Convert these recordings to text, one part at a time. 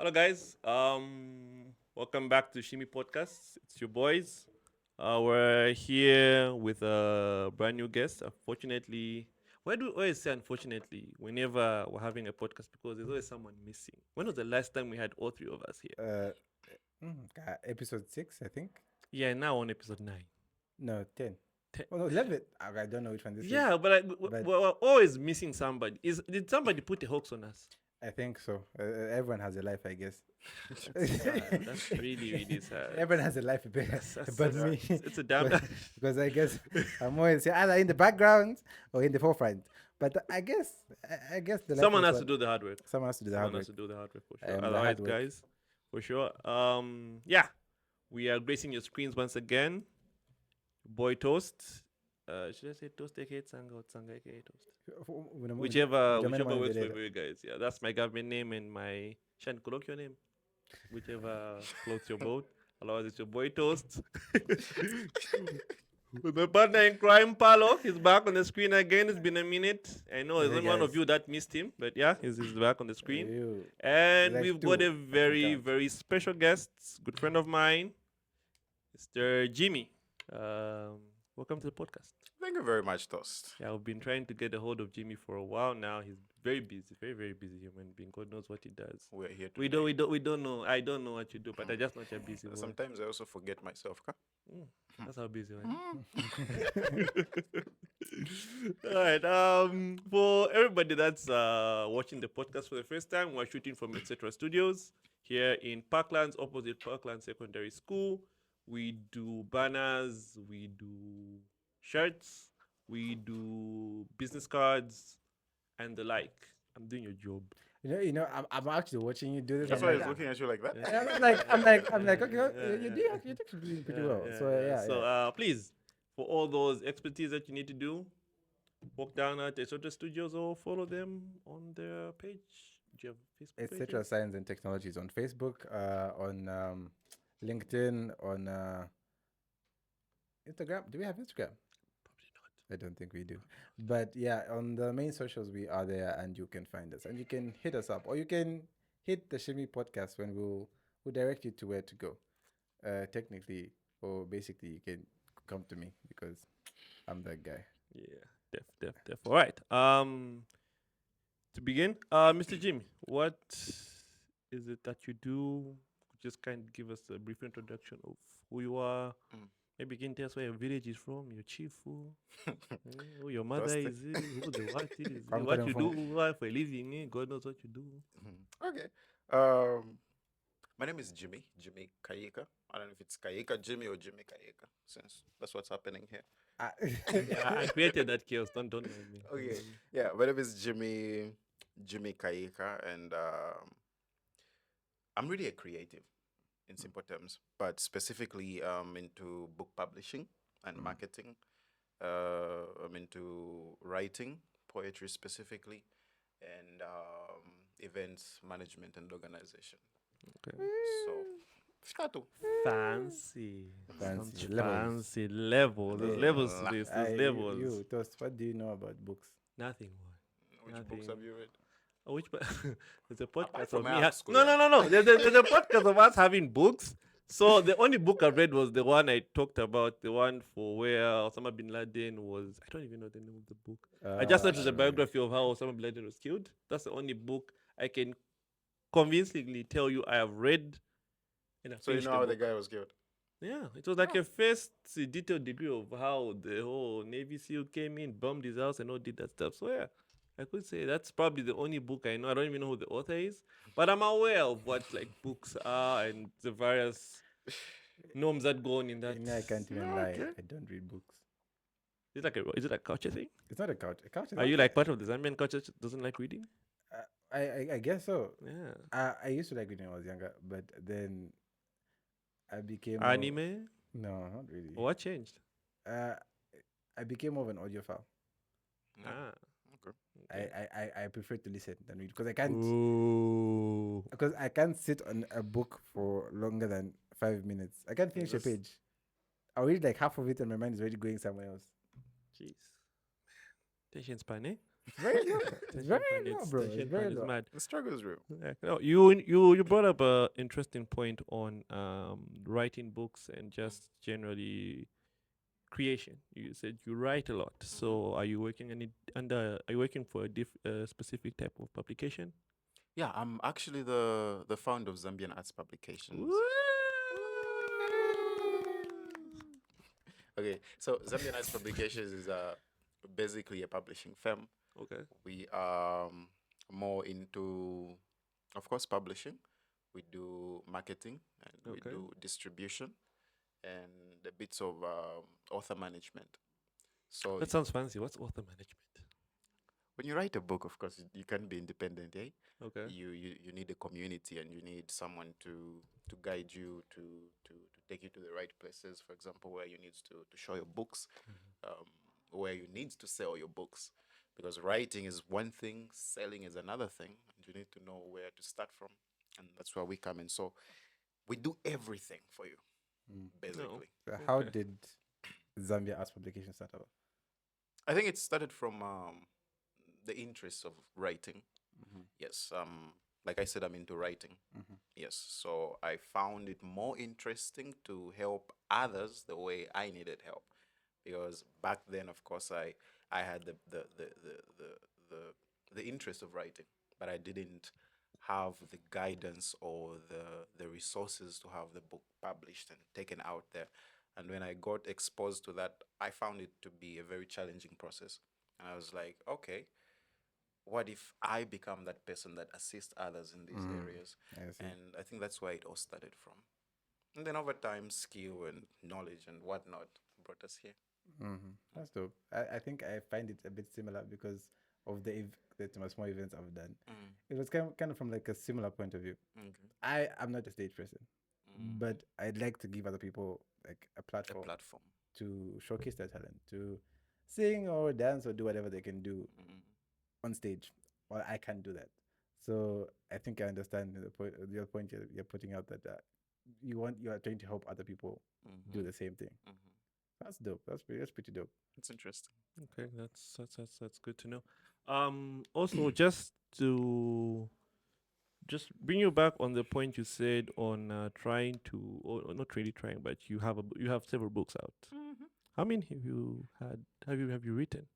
Hello, guys. Welcome back to Shimi Podcast. It's your boys. We're here with a brand new guest. Unfortunately, why do we always say unfortunately whenever we're having a podcast? Because there's always someone missing. When was the last time we had all three of us here? Episode 6, I think. Yeah, now on episode 9. No, 10. Ten. Oh, no, 11. I don't know which one this is. Yeah, but But we're always missing somebody. Did somebody put a hoax on us? I think so. Everyone has a life, I guess. Sad. That's really, really sad. Everyone has a life, but me. It's a damn. because I guess I'm always either in the background or in the forefront. But I guess the life Someone is has to one- do the hard work. Someone has to do the Someone hard work. has to do the hard work for I sure. am the All right, hard work. guys, for sure. Yeah, we are gracing your screens once again. Boy Toast. Should I say Toast aka Tsanga or Tsanga aka Toast? Whichever works for you guys. Yeah, that's my government name and my Shan colloquial name. Whichever floats your boat. Otherwise, it's your Boy Toast. With my partner in crime, Paulo. He's back on the screen again. It's been a minute. I know there's Hey, only one of guys. you that missed him, but yeah, he's back on the screen. Ew. And Like we've got two, a very, count. very special guest, good friend of mine, Mr. Jimmy. Welcome to the podcast. Thank you very much, Toast. Yeah, I've been trying to get a hold of Jimmy for a while now. He's very busy, very, very busy human being. God knows what he does. We're here today. We don't know. I don't know what you do, but I just know you're busy. Boy. Sometimes I also forget myself. Huh? That's how busy I am. All right. For everybody that's watching the podcast for the first time, we're shooting from Etc. Studios here in Parklands, opposite Parklands Secondary School. We do banners, we do shirts, we do business cards, and the like. I'm doing your job. I'm actually watching you do this. That's I'm why I like, was looking at you like that. I'm like, okay, you're actually doing pretty well. So Please, for all those expertise that you need to do, walk down at Etc. Studios or follow them on their page. Do you have Facebook page? etc. Science and Technologies on Facebook, on LinkedIn, on Instagram. Do we have Instagram? Probably not. I don't think we do. But yeah, on the main socials, we are there and you can find us. And you can hit us up or you can hit the Shimi Podcast when we'll direct you to where to go. Technically, or basically, you can come to me because I'm that guy. Yeah, def. All right. To begin, Mr. Jimmy, what is it that you do? Just kind of give us a brief introduction of who you are. Maybe you can tell us where your village is from, your chief, who your mother Toasty. is, who the wife is, I'm what coming you from- do for a living. God knows what you do. Okay. My name is Jimmy Kayeka. I don't know if it's Kayeka Jimmy or Jimmy Kayeka, since that's what's happening here. Yeah, I created that chaos. Don't know me. Okay. Yeah, my name is Jimmy Kayeka, and I'm really a creative in simple terms, but specifically into book publishing and marketing. I'm into writing, poetry specifically, and events management and organization. Okay. So, Fatu. Fancy. Fancy. Sounds Levels. fancy levels. There's Yeah. levels to this. There's levels. You, Toast, what do you know about books? Nothing more. Which books have you read? Oh, which there's a podcast from of me. art school, No. yeah. There's a podcast of us having books. So the only book I read was the one I talked about, the one for where Osama bin Laden was. I don't even know the name of the book. I just thought it was a biography of how Osama bin Laden was killed. That's the only book I can convincingly tell you I have read. And I So you finished know how the book. guy was killed? Yeah, it was like a first detailed degree of how the whole Navy SEAL came in, bombed his house, and all did that stuff. So yeah, I could say that's probably the only book I know. I don't even know who the author is, but I'm aware of what like books are and the various norms that go on in that. I can't even lie. okay. I don't read books. Is it like a culture thing? It's not a couch. A couch is Are you not- like part of the Zambian culture that doesn't like reading? I guess so. Yeah. I used to like reading when I was younger, but then I became more- Anime? No, not really. What changed? I became more of an audiophile. Ah. Okay. I prefer to listen than read because I can't Ooh. because I can't sit on a book for longer than 5 minutes. I can't finish a Yes. page. I'll read like half of it and my mind is already going somewhere else. Jeez. Attention span, eh? It's very low. It's very point, low, bro. It's tension very point is low. mad. The struggle is real. Yeah, no, you brought up a interesting point on writing books and just generally creation. You said you write a lot. So are you working are you working for a specific type of publication? Yeah, I'm actually the founder of Zambian Arts Publications. Okay, so Zambian Arts Publications is basically a publishing firm. Okay. We are more into, of course, publishing. We do marketing and we Okay. do distribution and the bits of author management. So That sounds fancy. What's author management? when you write a book, of course, you can't be independent, eh? Okay. You need a community and you need someone to guide you to take you to the right places. For example, where you need to show your books, where you need to sell your books, because writing is one thing, selling is another thing, and you need to know where to start from, and that's where we come in. So we do everything for you, basically. So how Okay. did Zambia Arts Publication start out? I think it started from the interest of writing. Mhm. Yes, like I said, I'm into writing. Mhm. Yes, so I found it more interesting to help others the way I needed help, because back then, of course, I had the interest of writing, but I didn't have the guidance or the resources to have the book published and taken out there. And when I got exposed to that, I found it to be a very challenging process. And I was like, okay, what if I become that person that assists others in these areas? I see. And I think that's where it all started from. And then over time, skill and knowledge and whatnot brought us here. That's dope. I think I find it a bit similar because of the small events I've done. It was kind of from like a similar point of view. Okay. I'm not a stage person, but I'd like to give other people like a A platform platform. to showcase their talent, to sing or dance or do whatever they can do on stage. Well, I can't do that. So I think I understand your point you're putting out that you are trying to help other people do the same thing. That's dope. That's pretty dope. It's interesting. Okay, that's good to know. Also, just to bring you back on the point you said on trying to, or not really trying, but you have several books out. How many have you had? Have you written?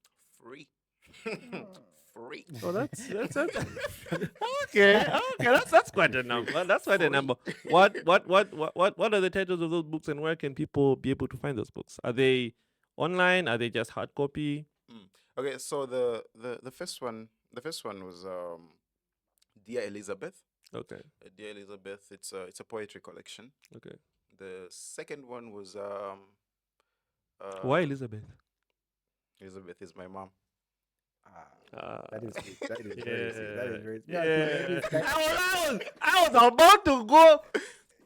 Free. Free. Oh, that's okay. That's quite a number. That's quite a number. What are the titles of those books, and where can people be able to find those books? Are they online? Are they just hard copy? Okay, so the first one was Dear Elizabeth. Okay. Dear Elizabeth, it's a poetry collection. Okay. The second one was Why Elizabeth? Elizabeth is my mom. That is sweet. That is very sweet. That is very. Yeah. I was about to go.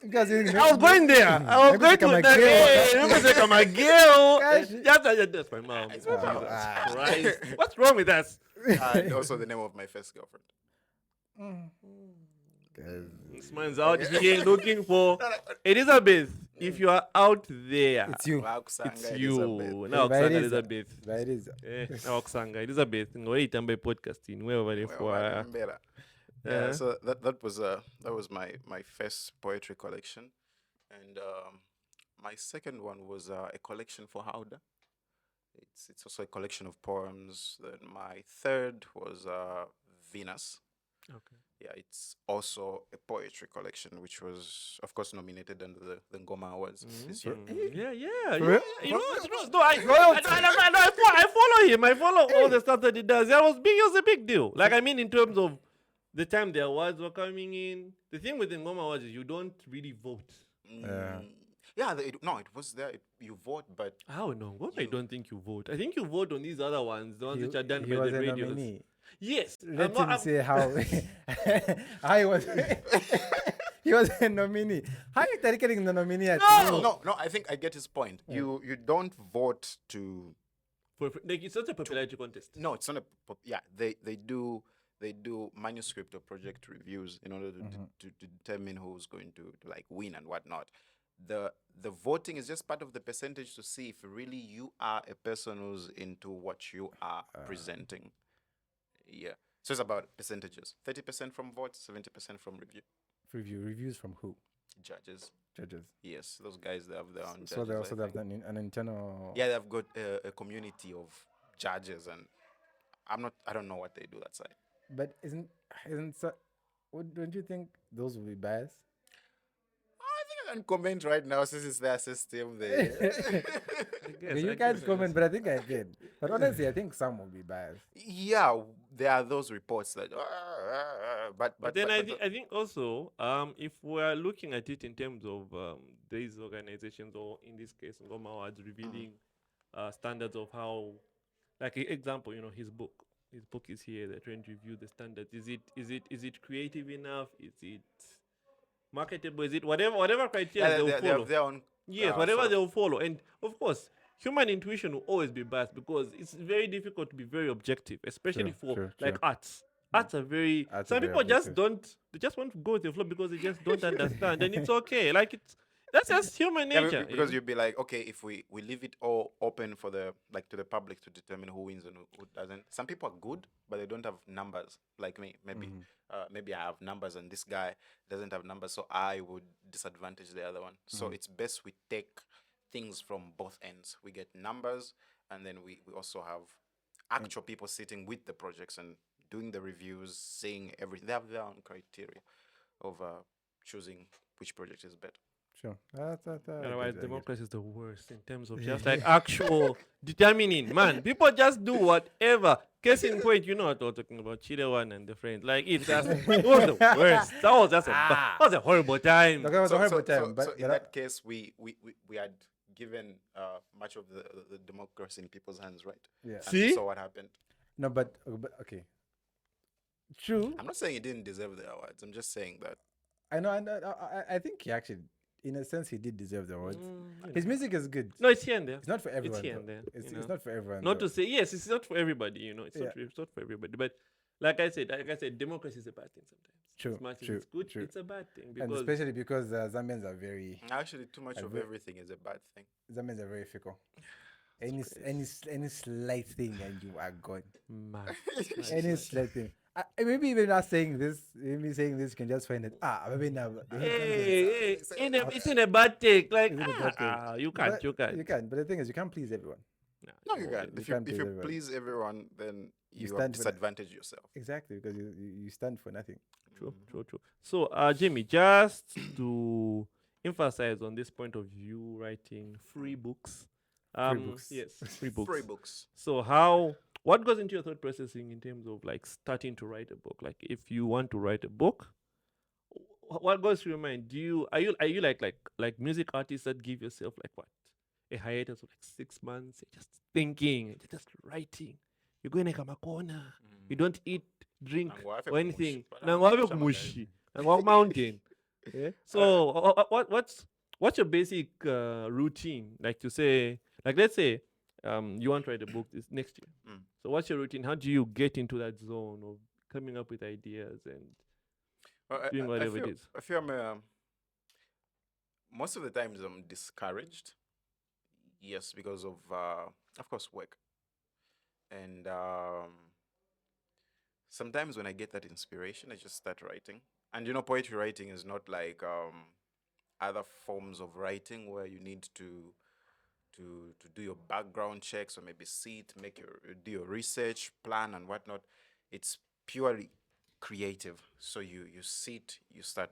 Because I was going there. I was going to my girl. That's my mom. It's my mom. Jesus Christ. What's wrong with us? And also the name of my first girlfriend. This man's out here looking for Elizabeth. If you are out there, It's you. it's you. Now, But it Okusanga is- Elizabeth. But it is. Now, Okusanga Elizabeth. Ngoyitambe podcasting. Wherever they for. Yeah, so that was my first poetry collection, and my second one was a collection for Hauda. It's also a collection of poems. Then my third was Venus. Okay. Yeah, it's also a poetry collection, which was, of course, nominated under the Ngoma Awards this year. Yeah. real? You know, no, I follow him. I follow all the stuff that he does. It was a big deal. Like, I mean, in terms of the time the awards were coming in. The thing with the Ngoma Awards is you don't really vote. Yeah, it was there. You vote, but I don't know. What I don't think you vote. I think you vote on these other ones, the ones which are done He by was the a radios. nominee. Yes. Let him say how how he was. He was a nominee. How are you dedicating the nominee? At you? no. I think I get his point. You don't vote to. Like, it's not a popularity contest. No, it's not a. Yeah, they do manuscript or project reviews in order to determine who's going to like win and whatnot. The voting is just part of the percentage to see if really you are a person who's into what you are presenting. Yeah. So it's about percentages. 30% from votes, 70% from review. Reviews from who? Judges. Judges. Yes, those guys, they have their own So judges. they I also have think. an internal. Yeah, they've got a community of judges, and I don't know what they do that side. But isn't so, don't you think those will be biased? I think I can comment right now since it's their system. They Okay, you can't comment, but I think I can. But honestly, I think some will be biased. yeah, there are those reports that, But then I think also, if we're looking at it in terms of these organizations, or in this case, Ngoma Awards revealing standards of how, like example, his book. His book is here. They're trying to review the standards. Is it creative enough? Is it marketable? Is it whatever criteria yeah, they'll they follow? have their own. Yes, whatever they'll follow. And of course, human intuition will always be biased because it's very difficult to be very objective, especially for like arts. Arts are very. Arts Some are very people just objective. don't. They just want to go with the flow because they just don't understand, and it's okay. Like that's just human Yeah, nature. because you'd be like, okay, if we leave it all open for the to the public to determine who wins and who doesn't. Some people are good, but they don't have numbers. Like me, maybe I have numbers and this guy doesn't have numbers, so I would disadvantage the other one. So it's best we take things from both ends. We get numbers, and then we also have actual people sitting with the projects and doing the reviews, saying everything. They have their own criteria of choosing which project is better. Sure. Otherwise, democracy is the worst in terms of just like actual determining. Man, people just do whatever. Case in point, you know what we're talking about, Chilewan and the friends. Like it was the worst. That was just that was a horrible time. That was a horrible time. So But in that case, we had given much of the democracy in people's hands, right? yeah. And See? so what happened? No, but okay. True. I'm not saying he didn't deserve the awards. I'm just saying that. I know. I think he actually, in a sense, he did deserve the awards. You His know. music is good. No, it's here and there. It's not for everyone. here though. and there, It's you know. not for everyone. Not though. to say yes, it's not for everybody. It's Yeah. not for everybody. But like I said, democracy is a bad thing sometimes. True, As much as true, it's good, true. it's a bad thing And because especially because Zambians are very Actually, too much I of ve- everything is a bad thing. fickle. Any slight thing and you are gone. man. Any slight thing. Maybe even not saying this. Maybe saying this, you can just find it. Maybe now. Hey, it's in a bad take. Like It's in a bad take. you can't. You can. But the thing is, you can't please everyone. No, you can't. You If you, can't if please you everyone. please everyone, then you stand have for the- disadvantaged yourself. Exactly, because you stand for nothing. True. So, Jimmy, just to emphasize on this point of view, writing free books. books. Yes, free books. Free books. So, what goes into your thought processing in terms of like starting to write a book? Like, if you want to write a book, what goes through your mind? Are you like music artists that give yourself like what, a hiatus of like 6 months, you're just thinking, you're just writing. You're going to a corner. You don't eat, drink, Nangwafe or anything. kumushi. Nangwafe Some kumushi. Nangwafe mountain. Yeah? So what's your basic routine? Like to say, like let's say you want to write a book this next year. Mm. So what's your routine? How do you get into that zone of coming up with ideas and doing whatever it is? I feel most of the times I'm discouraged. Yes, because of course, work. And sometimes when I get that inspiration, I just start writing. And poetry writing is not like other forms of writing where you need to do your background checks or maybe do your research, plan and whatnot. It's purely creative. So you sit, you start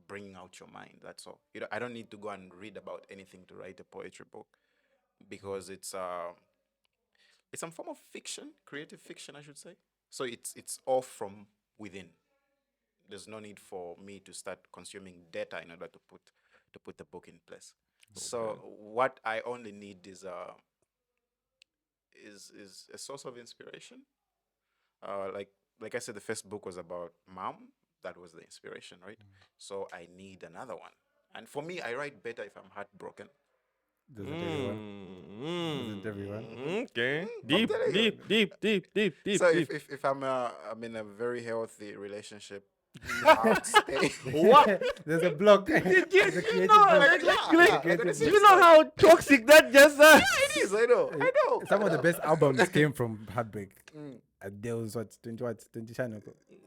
bringing out your mind. That's all. I don't need to go and read about anything to write a poetry book because it's some form of fiction, creative fiction, I should say. So it's all from within. There's no need for me to start consuming data in order to put the book in place. So what I only need is a source of inspiration. Like I said, the first book was about mom. That was the inspiration, right? So I need another one. And for me, I write better if I'm heartbroken. Doesn't everyone? Doesn't everyone? Okay. I'm Deep. So if I'm in a very healthy relationship, I'll stay. What? There's a block. Do There's a creative know, block. like, Creative do block. you know how toxic that just It is, I know. Some of the best albums came from heartbreak. Adele's what 20 channel. 23.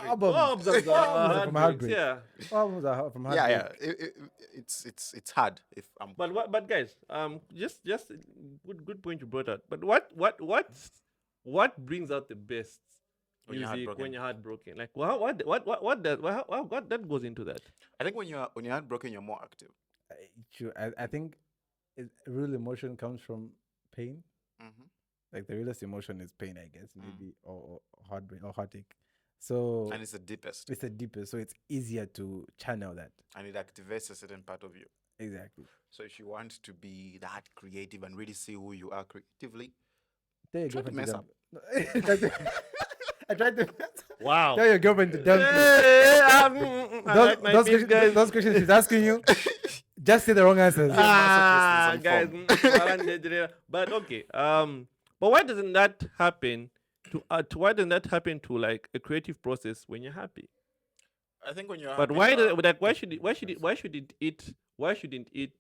Albums. Albums are Albums are from heartbreaks, heartbreak. yeah. Albums are from Yeah, heartbreak. yeah. It's hard if I'm. But guys, just good point you brought out. But what brings out the best When you're music heartbroken. when you're heartbroken? Like what that goes into that? I think when you're heartbroken, you're more active. True. I think real emotion comes from pain. Mm-hmm. Like the realest emotion is pain, I guess, maybe, or heartbreak or heartache. So And it's the deepest, it's the deepest, so it's easier to channel that. and it activates a certain part of you. Exactly. So if you want to be that creative and really see who you are creatively, Tell your Try to girlfriend mess dump- I tried to Wow. tell your girlfriend to dump you. Those questions she's asking you, just say the wrong answers. Guys. But okay. But why doesn't that happen why doesn't that happen to like a creative process when you're happy? I think when you're But happy, why shouldn't it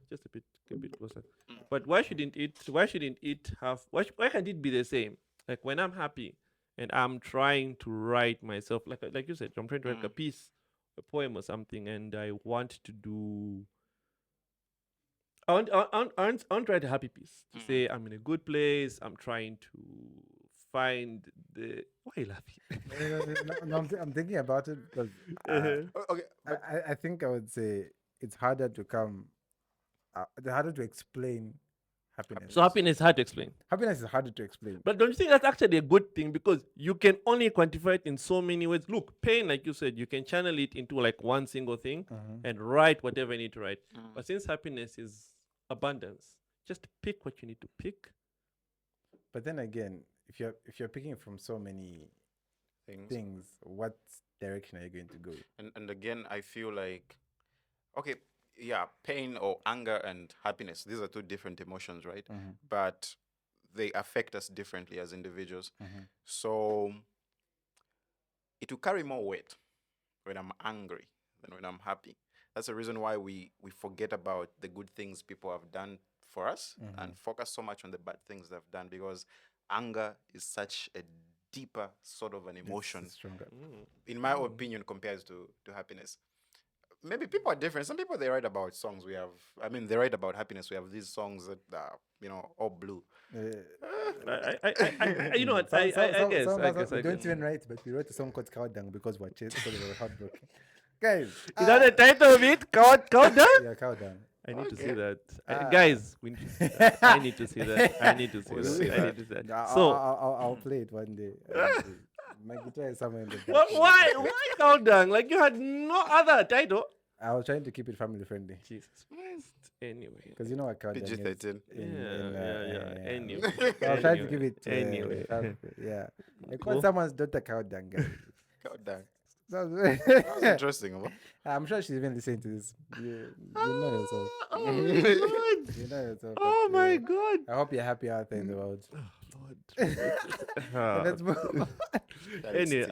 just a bit closer. But why shouldn't it have why can't it be the same? Like when I'm happy and I'm trying to write myself like you said, I'm trying to write a piece, a poem or something, and I want to do I want to write a happy piece to say I'm in a good place. I'm trying to find the why are you laughing? I'm thinking about it because Okay, I think I would say it's harder to it's harder to explain happiness. So happiness is hard to explain. Happiness is harder to explain. But don't you think that's actually a good thing? Because you can only quantify it in so many ways. Look, pain, like you said, you can channel it into like one single thing and write whatever you need to write. But since happiness is abundance, just pick what you need to pick. But then again, if you're picking from so many things, what direction are you going to go? and again, I feel like, okay, yeah, pain or anger and happiness, these are two different emotions, right? But they affect us differently as individuals. So it will carry more weight when I'm angry than when I'm happy. That's the reason why we forget about the good things people have done for us and focus so much on the bad things they've done, because anger is such a deeper sort of an emotion, It's stronger. in my opinion, compared to happiness. Maybe people are different. Some people, they write about songs. They write about happiness. We have these songs that are, all blue. You know what? I guess. We don't even write, but we wrote a song called Cowdown because we're chased because we were heartbroken. Guys, Is that the title of it? Countdown? yeah, Cowdown. I need to see that. Guys, we need to see that. I need to see that. I need to see We'll that. see I need to see that. I'll, So, I'll play it one day. My guitar is somewhere in the back. why countdown? Like you had no other title. I was trying to keep it family friendly Jesus Christ. Anyway. because you know what Cowdown is. PG-13. Yeah. Anyway. I was trying to give it. Anyway. Yeah. I Cool. called someone's daughter Cowdown, guys. Countdown. That That's was- interesting. Huh? I'm sure she's even listening to this. You know yourself. Oh my God. You know yourself. Oh but, my God. I hope you're happy out there in the world. Lord. Let's move on. Anyway,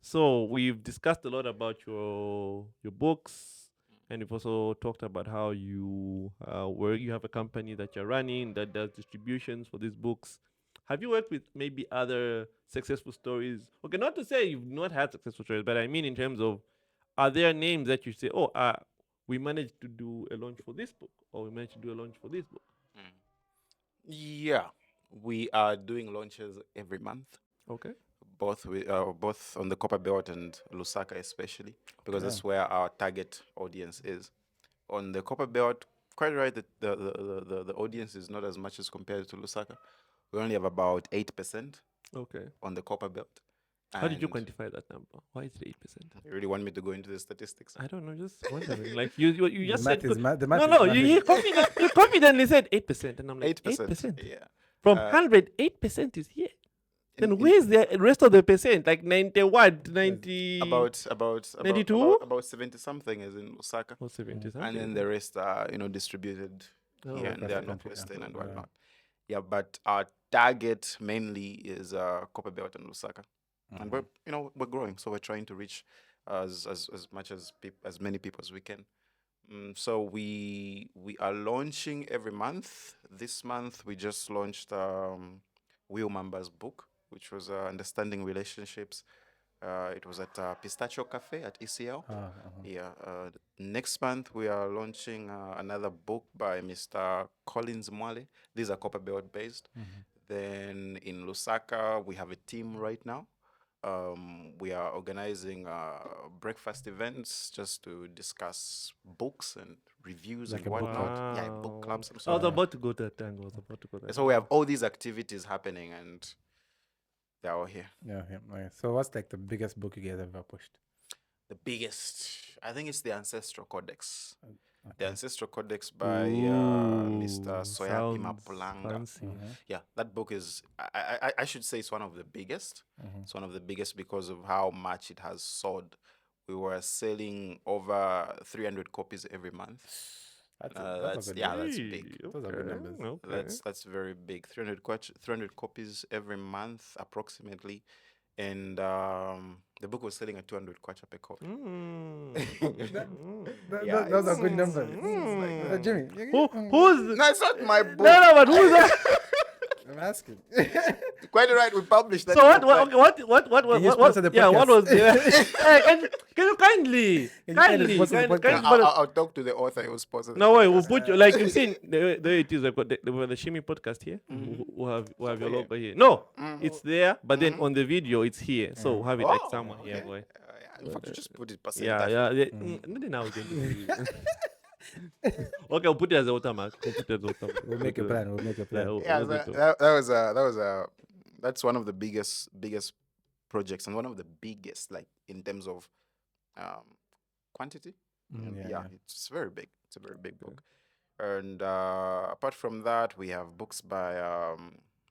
so we've discussed a lot about your books, and we've also talked about how you where you have a company that you're running that does distributions for these books. Have you worked with maybe other successful stories? Okay, not to say you've not had successful stories, but I mean in terms of, are there names that you say, oh, we managed to do a launch for this book, or we managed to do a launch for this book? Yeah, we are doing launches every month, Okay. both on the Copper Belt and Lusaka especially, because that's where our target audience is. On the Copper Belt, quite right that the audience is not as much as compared to Lusaka. We only have about 8% Okay. on the Copper Belt. How did you And quantify that number? Why is it 8%? You really want me to go into the statistics? I don't know, just wondering. Like you just The math said is the math no, is you mathing. you confidently said 8%, and I'm like 8%. 8%. Yeah. From Uh, 100, 8% is here. Then in- where's the rest of the percent? Like 90 what? 90 About 92? about 70 something is in Osaka, or 70 something. and then the rest are distributed Oh, here and across there, the country, Northwestern yeah. and Yeah. whatnot. Yeah, but our target mainly is Copper Belt and Lusaka, and we're growing, so we're trying to reach as much as as many people as we can. So we are launching every month. This month we just launched Will Mamba's book, which was Understanding Relationships. It was at Pistachio Cafe at ECL. Yeah. Next month, we are launching another book by Mr. Collins Mwale. These are Copper Belt based. Then in Lusaka, we have a team right now. We are organizing breakfast events just to discuss books and reviews Like and a book whatnot. club. Yeah, book clubs and I so was on. about to go to that tango. I was about to go there. So we have all these activities happening, and they're all here. Yeah. Okay. So what's like the biggest book you guys ever pushed? The biggest, I think it's the Ancestral Codex. The Okay. Ancestral Codex by Mr. Soyapi sounds Mapulanga. fancy. Yeah, that book is, I should say it's one of the biggest. It's one of the biggest because of how much it has sold. We were selling over 300 copies every month. That's a good Yeah, number. that's Hey, big. Those are good numbers. Okay. That's very big. 300 copies every month approximately, and the book was selling at 200 kwacha per copy. Yeah, Those are good it's- numbers. Jimmy, Who's No, it's not my book. no, but who's that? I'm asking. Quite right. We published that. So what? book, What? Can you sponsor the Yeah, what podcast? was the? Hey, can you kindly, Can you kindly sponsor the podcast? No, I'll talk to the author who was sponsored. No way, we'll put you like you've seen the way it is. Like the Shimi podcast here. We'll have your logo here. No, it's there, but then on the video it's here. So we'll have it like somewhere here, boy. In fact, you just put it percent. Yeah. Nothing now we can do. Okay, we'll put it as a watermark. We'll make a plan. We'll make a plan. Yeah, that's one of the biggest projects and one of the biggest, like in terms of quantity. Yeah, it's very big. It's a very big book. And apart from that, we have books by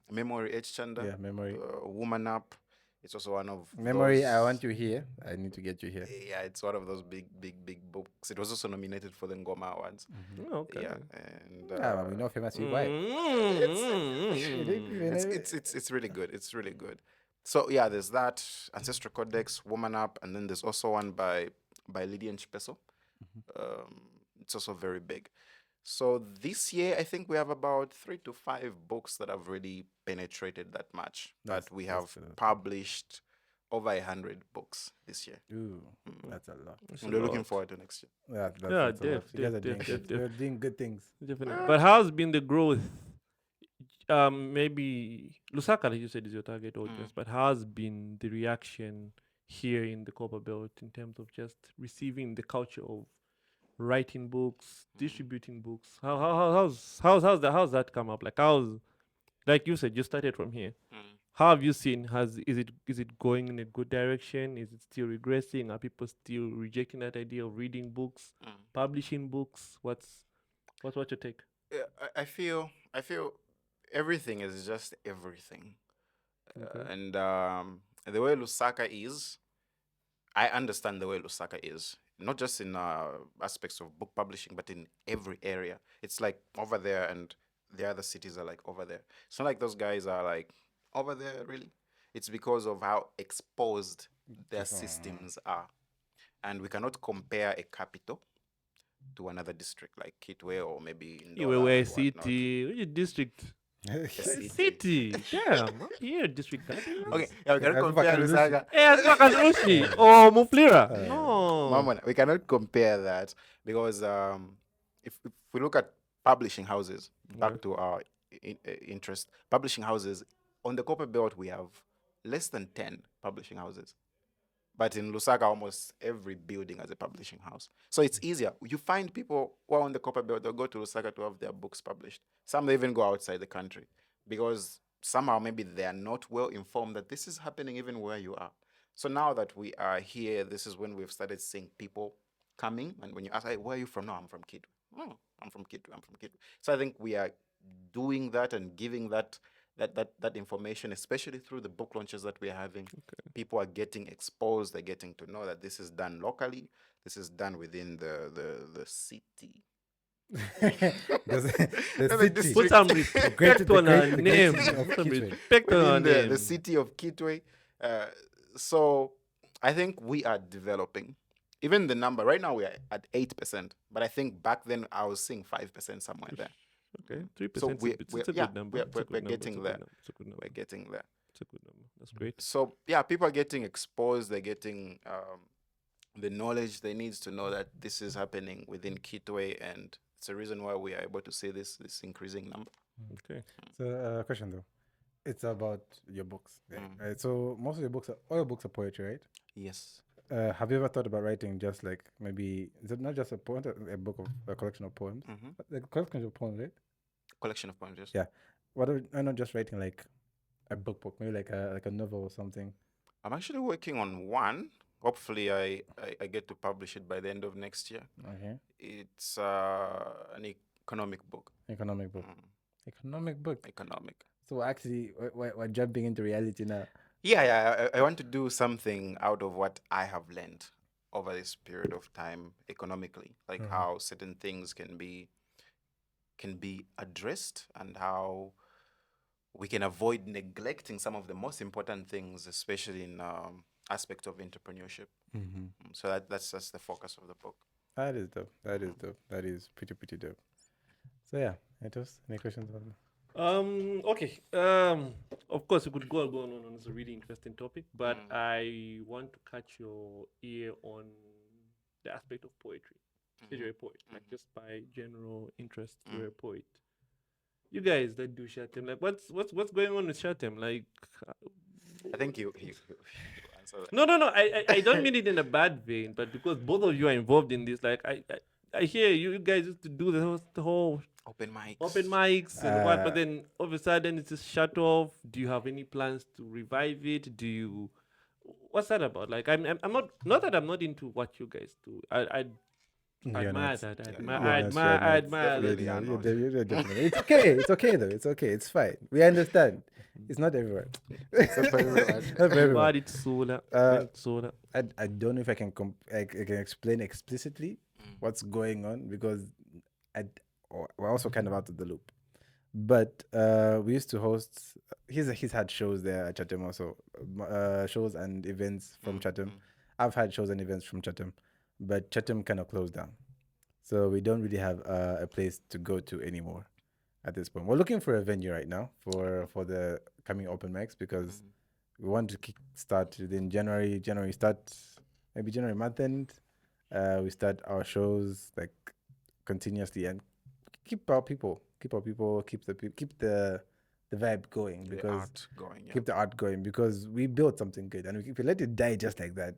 Memory H. Chanda. Yeah, Memory. Woman Up. It's also one of Memory, those- I want you here. I need to get you here. Yeah, it's one of those big books. It was also nominated for the Ngoma Awards. Okay. Yeah, and Yeah, we know famous you why. it's really good. It's really good. So yeah, there's that Ancestral Codex, Woman Up, and then there's also one by Lydian Chipeso. It's also very big. So this year, I think we have about 3 to 5 books that have really penetrated that much. But we have published over 100 books this year. Ooh, that's a lot. And we're looking forward to next year. Yeah, that's Yeah, a lot. You guys are doing good. def. You're doing good things. Definitely. But how's been the growth? Maybe Lusaka, like you said, is your target audience. But how's been the reaction here in the Copper Belt in terms of just receiving the culture of writing books, distributing books? How's that come up? Like you said, you started from here. How have you seen? Is it going in a good direction? Is it still regressing? Are people still rejecting that idea of reading books, publishing books? What's your take? Yeah, I feel everything is just everything. And the way Lusaka is, I understand the way Lusaka is. Not just in aspects of book publishing, but in every area. It's like over there, and the other cities are like over there. It's not like those guys are like over there, really. It's because of how exposed their systems are. And we cannot compare a capital to another district like Kitwe or maybe in You were a city, which district? City. City. Damn, I'm here, district. Okay, yeah, we cannot That's compare Bakalushi. Lusaka. Hey, that's Makazushi or Muflira. No. Mamona, we cannot compare that because if we look at publishing houses, back to our interest, publishing houses, on the Copper Belt, we have less than 10 publishing houses. But in Lusaka, almost every building has a publishing house. So it's easier. You find people who are on the Copper Belt, they'll go to Lusaka to have their books published. Some they even go outside the country because somehow maybe they are not well informed that this is happening even where you are. So now that we are here, this is when we've started seeing people coming. And when you ask, hey, where are you from? No, I'm from Kitwe. Oh, I'm from Kitwe. I'm from Kitwe. So I think we are doing that and giving that information, especially through the book launches that we're having. People are getting exposed. They're getting to know that this is done locally. This is done within the city. the city. Put some great- respect the on great- our the great name. city of Put some Kitwe. respect on our Within name. the city of Kitwe. So I think we are developing. Even the number, right now we are at 8%. But I think back then I was seeing 5% somewhere there. Okay, So 3%. It's a yeah, good number. It's a we're good number. getting It's a there. good number. It's a good number. We're getting there. It's a good number. That's great. So yeah, people are getting exposed. They're getting the knowledge they need to know that this is happening within Kitwe, and it's a reason why we are able to see this increasing number. Okay. So, question though, it's about your books. Yeah. Mm. Right? So most of your books, all your books are poetry, right? Yes. Have you ever thought about writing just like maybe is it not just a poem, a book of a collection of poems, Mm-hmm. like a collection of poems, right? Collection of poems. Yes. Yeah. Why not just writing like a book, maybe like a novel or something? I'm actually working on one. Hopefully, I get to publish it by the end of next year. Okay. It's an economic book. Economic book. Economic book. Economic. So actually, we're jumping into reality now. Yeah. I want to do something out of what I have learned over this period of time economically, like how certain things can be addressed and how we can avoid neglecting some of the most important things, especially in aspect of entrepreneurship. So that's the focus of the book. That is dope. That is dope. That is pretty dope. So yeah, Etos, any questions about that? Okay. Of course, we could go on. It's a really interesting topic, but I want to catch your ear on the aspect of poetry. You're a poet, like just by general interest, you're a poet. You guys that do Shatem, like what's going on with Shatem? Like, I think you answer that. no. I don't mean it in a bad vein, but because both of you are involved in this, like I hear you guys used to do the whole Open mics. and what, but then all of a sudden it's just shut off. Do you have any plans to revive it? What's that about? Like I'm not that I'm not into what you guys do. I admire that. I admire that. Definitely are not. You're definitely. It's okay. It's okay though. It's okay. It's fine. We understand. It's not everywhere. It's not for everyone. Not for everyone. But it's solar. Solar. I don't know if I can I can explain explicitly what's going on because we're also kind of out of the loop. But we used to host. He's had shows there at Chatham also, shows and events from Chatham. I've had shows and events from Chatham, but Chatham kind of closed down, so we don't really have a place to go to anymore at this point. We're looking for a venue right now for the coming open mics because we want to start within January. January month end. We start our shows like continuously and keep the vibe going because keep the art going because we built something good, and if we let it die just like that,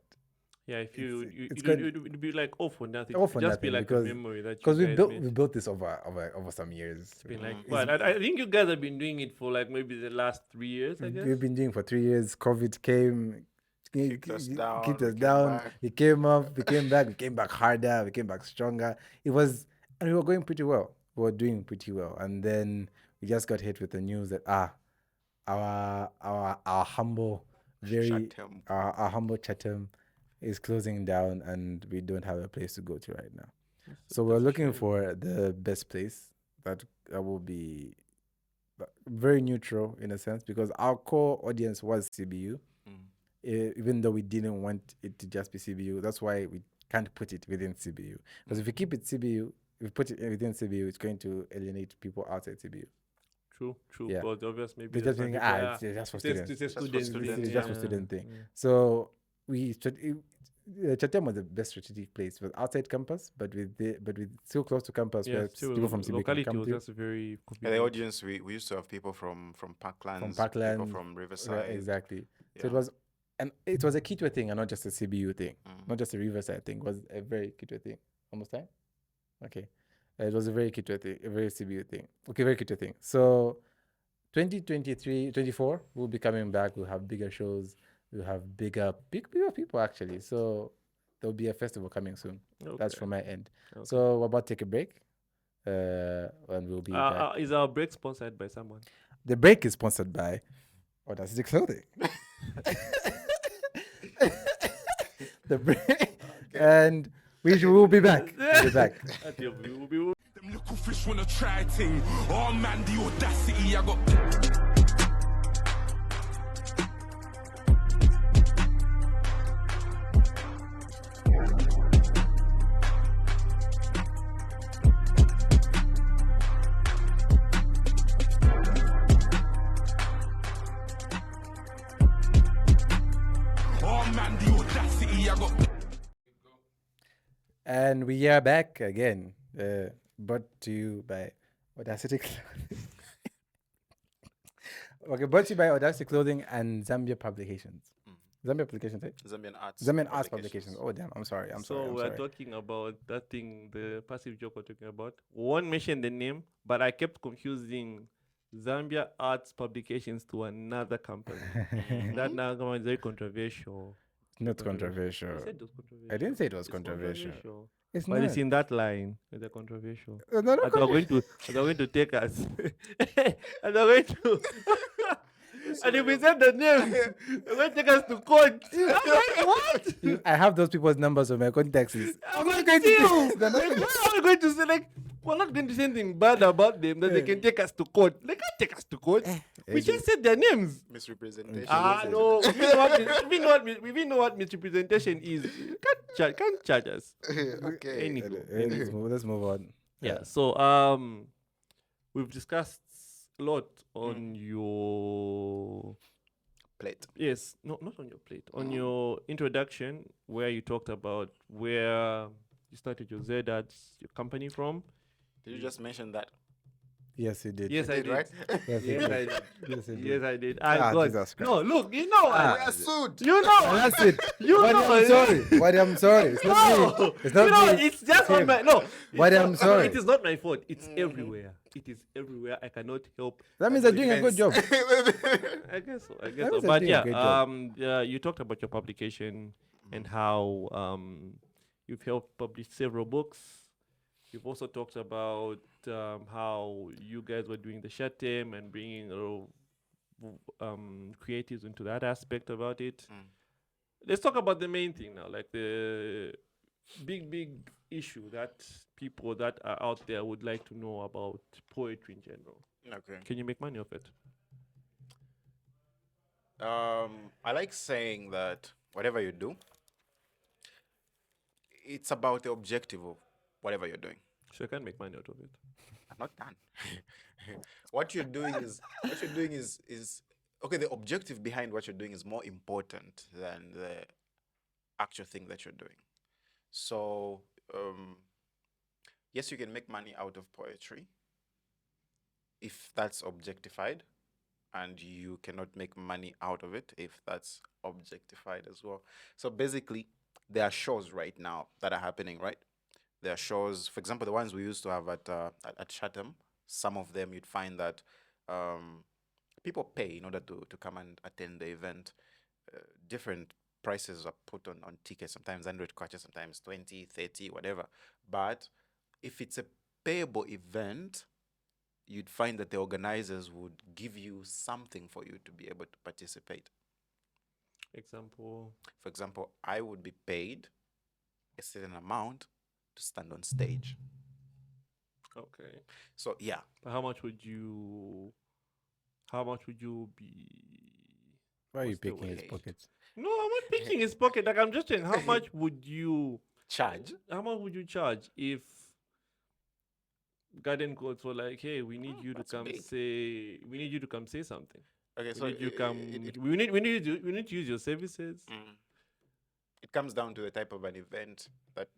yeah. If it's it'd be like all for nothing. Just be like because, a memory that because we made. built this over some years. It's been like, well, I think you guys have been doing it for like maybe the last 3 years. I guess We've been doing it for 3 years. COVID came. Kicked us down, Kicked us we came down. back. We came up. We came back. We came back harder. We came back stronger. And we were going pretty well. We were doing pretty well. And then we just got hit with the news that our humble, Chatham. our humble Chatham is closing down, and we don't have a place to go to right now. So we're looking for the best place that will be very neutral in a sense because our core audience was CBU. Even though we didn't want it to just be CBU, that's why we can't put it within CBU. Because if we keep it CBU, if we put it within CBU, it's going to alienate people outside CBU. True. Yeah. But obviously, maybe They just think, it's just for students. It's a Just for student students, thing, It's just for yeah. student thing. Yeah. So Chatham was the best strategic place. It was outside campus, but with still close to campus Yeah, where still people from CBU can locality come was to. just very Yeah, the convenient. audience, we used to have people from Parklands, people Parklands, from Riverside. Exactly. So Yeah. it was a Kitwe thing and not just a CBU thing, not just a Riverside thing. It was a very Kitwe thing. Almost time? Okay. It was a very Kitwe thing, a very CBU thing. Okay, very Kitwe thing. So 2023, 24, we'll be coming back. We'll have bigger shows. We'll have bigger people actually. So there'll be a festival coming soon. That's Okay. from my end. Okay. So we're about to take a break. And we'll be back. Is our break sponsored by someone? The break is sponsored by Audacity Clothing. The break, and we will be back. We'll be back. We Them little fish wanna try ting. Oh man, the audacity I got. I got. And we are back again. Brought to you by Audacity Clothing. Okay, brought to you by Audacity Clothing and Zambia Publications. Zambia Publications, right? Zambian Arts Publications. Oh, damn. I'm sorry. I'm So sorry. we're talking about that thing, the passive joke we're talking about. One mentioned the name, but I kept confusing Zambia Arts Publications to another company. That now company is very controversial. Not controversial. You said it was controversial. I didn't say it was It's controversial. It's But not. it's in that line. It's controversial. It's not And they're going to take us. And they're going to. And if we said the name, they're going to take us to court. I'm like, what? I have those people's numbers on my contacts. I'm not going to. They're not going to say, like, we're not going to say anything bad about them that they can take us to court. They can't take us to court. We just said their names. Misrepresentation. No. We know what misrepresentation is. You can't charge us. Okay. Anywho. Let's move on. Yeah. So we've discussed a lot on your Plate. yes, no, not on your plate, on your introduction where you talked about where you started your Z-Ads, your company from. Did you just mention that? Yes, you did. Yes, I Did, did. right? Yes, you Yes, did. I did. Yes, you did. Yes, I did. Jesus Christ. No, look, you know, We are sued. you know, That's it. you Buddy, know, I'm sorry. Buddy, I'm sorry. It's not No, me. It's not you know, me. it's just on him. my no. Buddy, it's I'm not- sorry. It is not my fault. It's everywhere. It is everywhere. I cannot help. That means they're doing a good job. I guess so. I That guess so. was a But doing a great job. yeah, you talked about your publication and how you've helped publish several books. You've also talked about how you guys were doing the short term and bringing creatives into that aspect about it. Let's talk about the main thing now, like the big issue that people that are out there would like to know about poetry in general. Okay. Can you make money off it? I like saying that whatever you do, it's about the objective of whatever you're doing. So I can make money out of it. I'm not done. What you're doing is okay. The objective behind what you're doing is more important than the actual thing that you're doing. So yes, you can make money out of poetry if that's objectified, and you cannot make money out of it if that's objectified as well. So basically, there are shows right now that are happening, right? There are shows, for example, the ones we used to have at Chatham. Some of them you'd find that people pay in order to come and attend the event. Different prices are put on tickets, sometimes 100 kwacha, sometimes 20, 30, whatever. But if it's a payable event, you'd find that the organizers would give you something for you to be able to participate. Example. For example, I would be paid a certain amount to stand on stage. Okay. So yeah, But how much would you be? Why are you What's the picking his wage? pockets? No, I'm not picking his pocket. Like I'm just saying, how much would you charge. charge if Garden Codes were like, hey, we need you to that's come big. say something. Okay, We so need you come. it, We need to use your services. it comes down to the type of an event that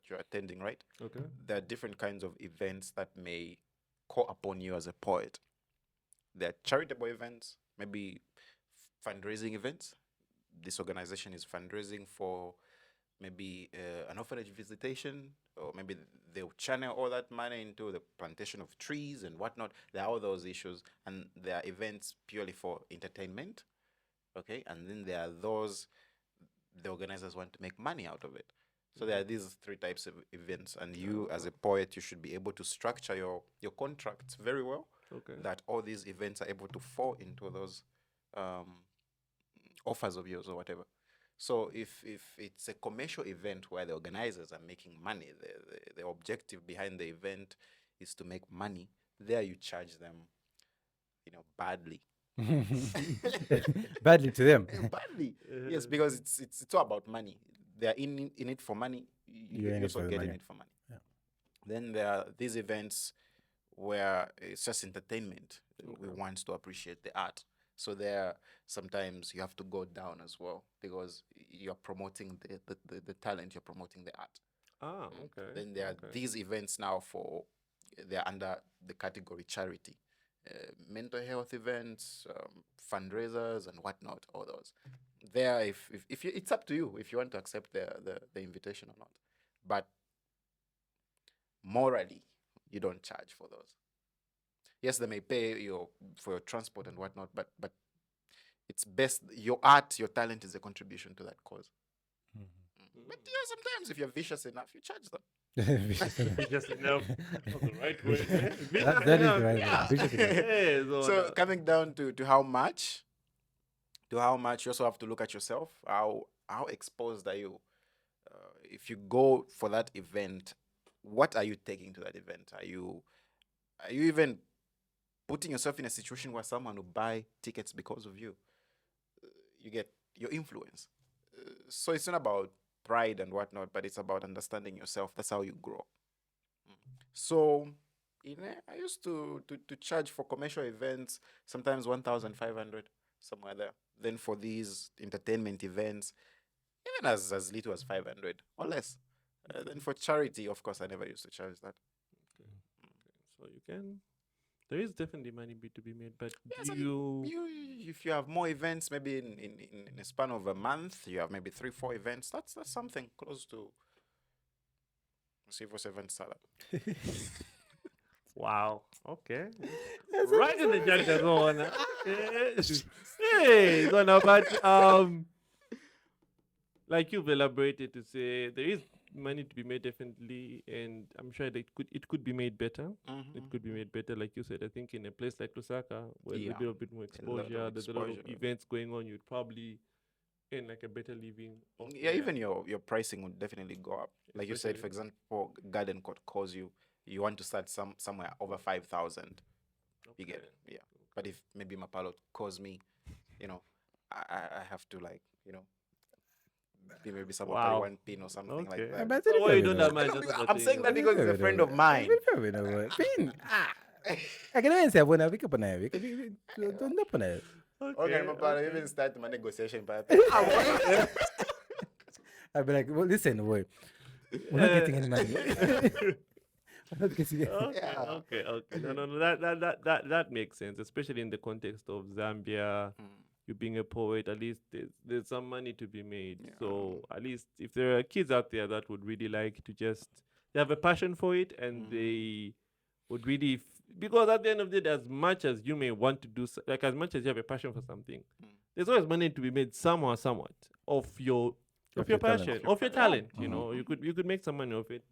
you're attending, right? Okay. There are different kinds of events that may call upon you as a poet. There are charitable events, maybe fundraising events. This organization is fundraising for maybe an orphanage visitation, or maybe they'll channel all that money into the plantation of trees and whatnot. There are all those issues, and there are events purely for entertainment. Okay, and then there are those the organizers want to make money out of it. So there are these three types of events, and you as a poet, you should be able to structure your contracts very well, Okay. that all these events are able to fall into those offers of yours or whatever. So if it's a commercial event where the organizers are making money, the objective behind the event is to make money, there you charge them, badly. Badly to them. Badly. Yes, because it's all about money. They are in it for money. You're in You it for also the get in money. it for money. Yeah. Then there are these events where it's just entertainment. We want to appreciate the art. So there, sometimes you have to go down as well because you're promoting the talent, you're promoting the art. Ah, okay. Then there are okay. these events now they're under the category charity, mental health events, fundraisers, and whatnot. All those. There, if you, it's up to you if you want to accept the invitation or not. But morally, you don't charge for those. Yes, they may pay for your transport and whatnot, but it's best your art, your talent is a contribution to that cause. But sometimes if you're vicious enough, you charge them. Vicious enough. That's the right word. That is the right word. Vicious enough. Yeah, So coming down to how much, you also have to look at yourself. How exposed are you? If you go for that event, what are you taking to that event? Are you even putting yourself in a situation where someone will buy tickets because of you? You get your influence. So it's not about pride and whatnot, but it's about understanding yourself. That's how you grow. So, I used to charge for commercial events, sometimes 1,500, somewhere there. Then for these entertainment events, even as little as 500 or less. Then for charity, of course, I never used to charge that. So you can. There is definitely money to be made, but Yes, if you have more events, maybe in a span of a month, you have maybe 3-4 events. That's something close to civil servant salary. Wow. Okay. Right in the jungle zone. Hey, no, but like you've elaborated to say there is money to be made definitely, and I'm sure that it could be made better. It could be made better, like you said. I think in a place like Lusaka, where there's a Yeah. bit more A lot of exposure, there's a lot of exposure. events going on, you'd probably earn like a better living. off Yeah, there. even your pricing would definitely go up. Like you said, for example, Garden Court calls you want to start somewhere over 5,000. You get it, yeah. But if maybe Mapalo calls me, I have to maybe someone Wow. 1 pin or something like Okay. that. But So why you anyway, don't though. that mind? I'm saying that because he's a friend of mine. Probably no word. Pin. I can even say when I wake up on a week. Don't up on it. Okay, Mapalo, even start my negotiation. But I'd be like, well, listen, boy, we're not getting any money. We're not getting any. Okay. No. That makes sense, especially in the context of Zambia. You being a poet, at least there's some money to be made. Yeah. So at least if there are kids out there that would really like to they have a passion for it, and they would really because at the end of the day, as much as you may want to do, as much as you have a passion for something, there's always money to be made somehow, somewhat of your your talent. passion, of your talent. You know, you could make some money of it,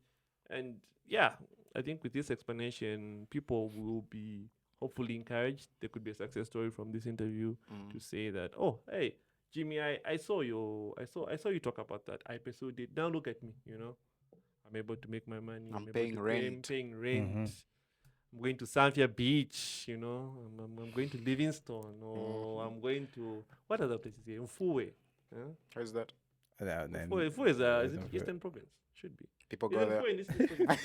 and yeah, I think with this explanation, people will be hopefully encouraged. There could be a success story from this interview to say that, oh, hey, Jimmy, I saw you talk about that. I pursued it. Now look at me. I'm able to make my money. I'm able paying to rent. Paying rent. I'm going to Samfia Beach. I'm going to Livingstone, or I'm going to what other places here? Mfuwe. How's that? Mfuwe is it Eastern Province? Should be. People Is go it there. Mfuwe in Eastern Province?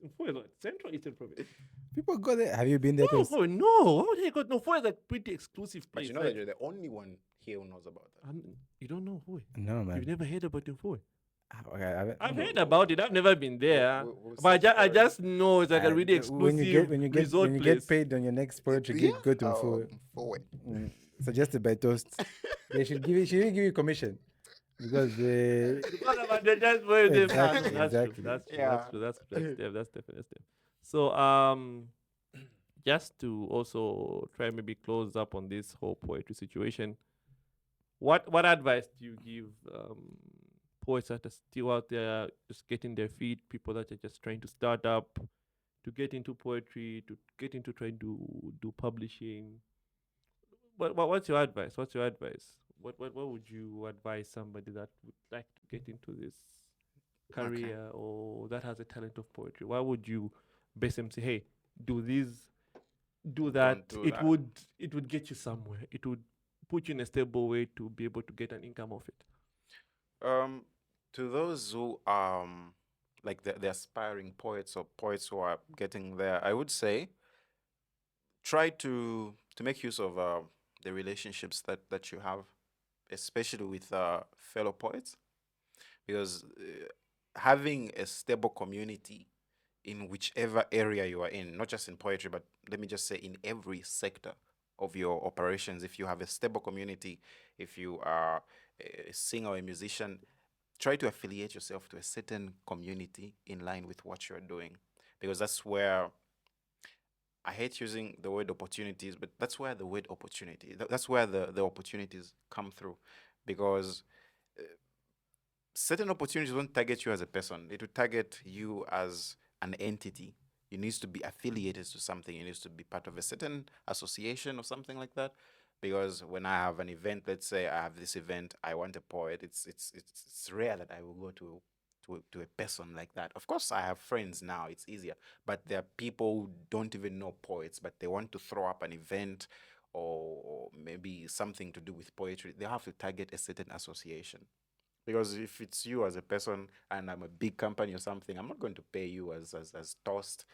Mfuwe is what? Central Eastern Province. People go there. Have you been there? No, no. How would you go? No, Mfuwe is a pretty exclusive But place. you know that you're the only one here who knows about that. You don't know Mfuwe. No, man. You've never heard about Mfuwe. Okay, I've heard about it. I've never been there, we'll but search I for it. just know it's like a really exclusive resort when you place. get paid on your next project, you go to Mfuwe. Forward. Suggested by Toast. They should give you commission because they. Because of the just where they- Exactly, That's exactly. true. That's definitely. So just to also try maybe close up on this whole poetry situation, what advice do you give poets that are still out there just getting their feet, people that are just trying to start up, to get into poetry, to get into trying to do publishing? What's your advice? What would you advise somebody that would like to get into this career or that has a talent of poetry? Why would you base them say, hey, do this, do that? do It that. would get you somewhere. It would put you in a stable way to be able to get an income of it. To those who like the aspiring poets or poets who are getting there, I would say try to to make use of the relationships that you have, especially with fellow poets, because having a stable community in whichever area you are in, not just in poetry, but let me just say in every sector of your operations, if you have a stable community, if you are a singer or a musician, try to affiliate yourself to a certain community in line with what you're doing, because that's where I hate using the word opportunities, but that's where the word opportunity, that's where the opportunities come through, because certain opportunities won't target you as a person. It will target you as an entity. You need to be affiliated to something. You need to be part of a certain association or something like that. Because when I have an event, let's say I have this event, I want a poet. It's rare that I will go to a person like that. Of course, I have friends now. It's easier. But there are people who don't even know poets, but they want to throw up an event or maybe something to do with poetry. They have to target a certain association. Because if it's you as a person and I'm a big company or something, I'm not going to pay you as toast.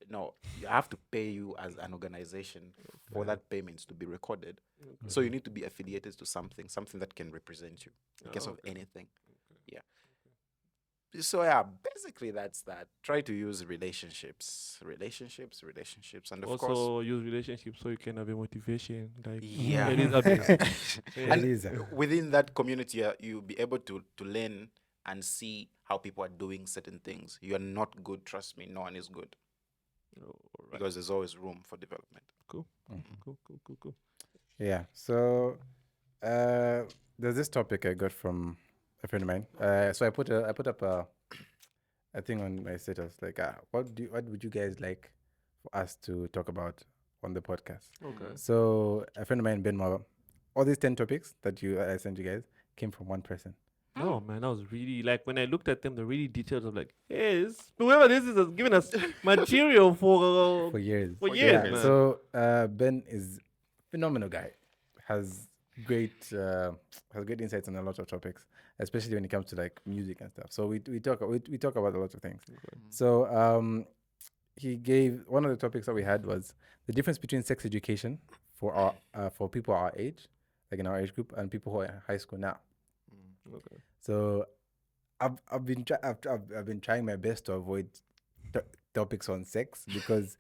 No, I have to pay you as an organization for that payments to be recorded. So you need to be affiliated to something that can represent you in case of anything. Yeah. So yeah, basically that's that. Try to use relationships, and of course, Also use relationships so you can have a motivation. Like yeah. Elizabeth. And Elisa. within that community, you'll be able to learn and see how people are doing certain things. You are not good, trust me. No one is good, Alright. because there's always room for development. Cool. Cool. Yeah. So there's this topic I got from a friend of mine. So I put up a thing on my status like, what would you guys like for us to talk about on the podcast? Okay. So a friend of mine, Ben Mava, all these 10 topics that I sent you guys came from one person. No, man, that was really like when I looked at them, the really details of like, hey, whoever this is has given us material For years. For years, Yeah. man. So Ben is phenomenal guy. Has great insights on a lot of topics, especially when it comes to like music and stuff. So we talk about a lot of things. So he gave one of the topics that we had was the difference between sex education for our for people our age, like in our age group, and people who are in high school now. Okay. So I've been trying my best to avoid topics on sex because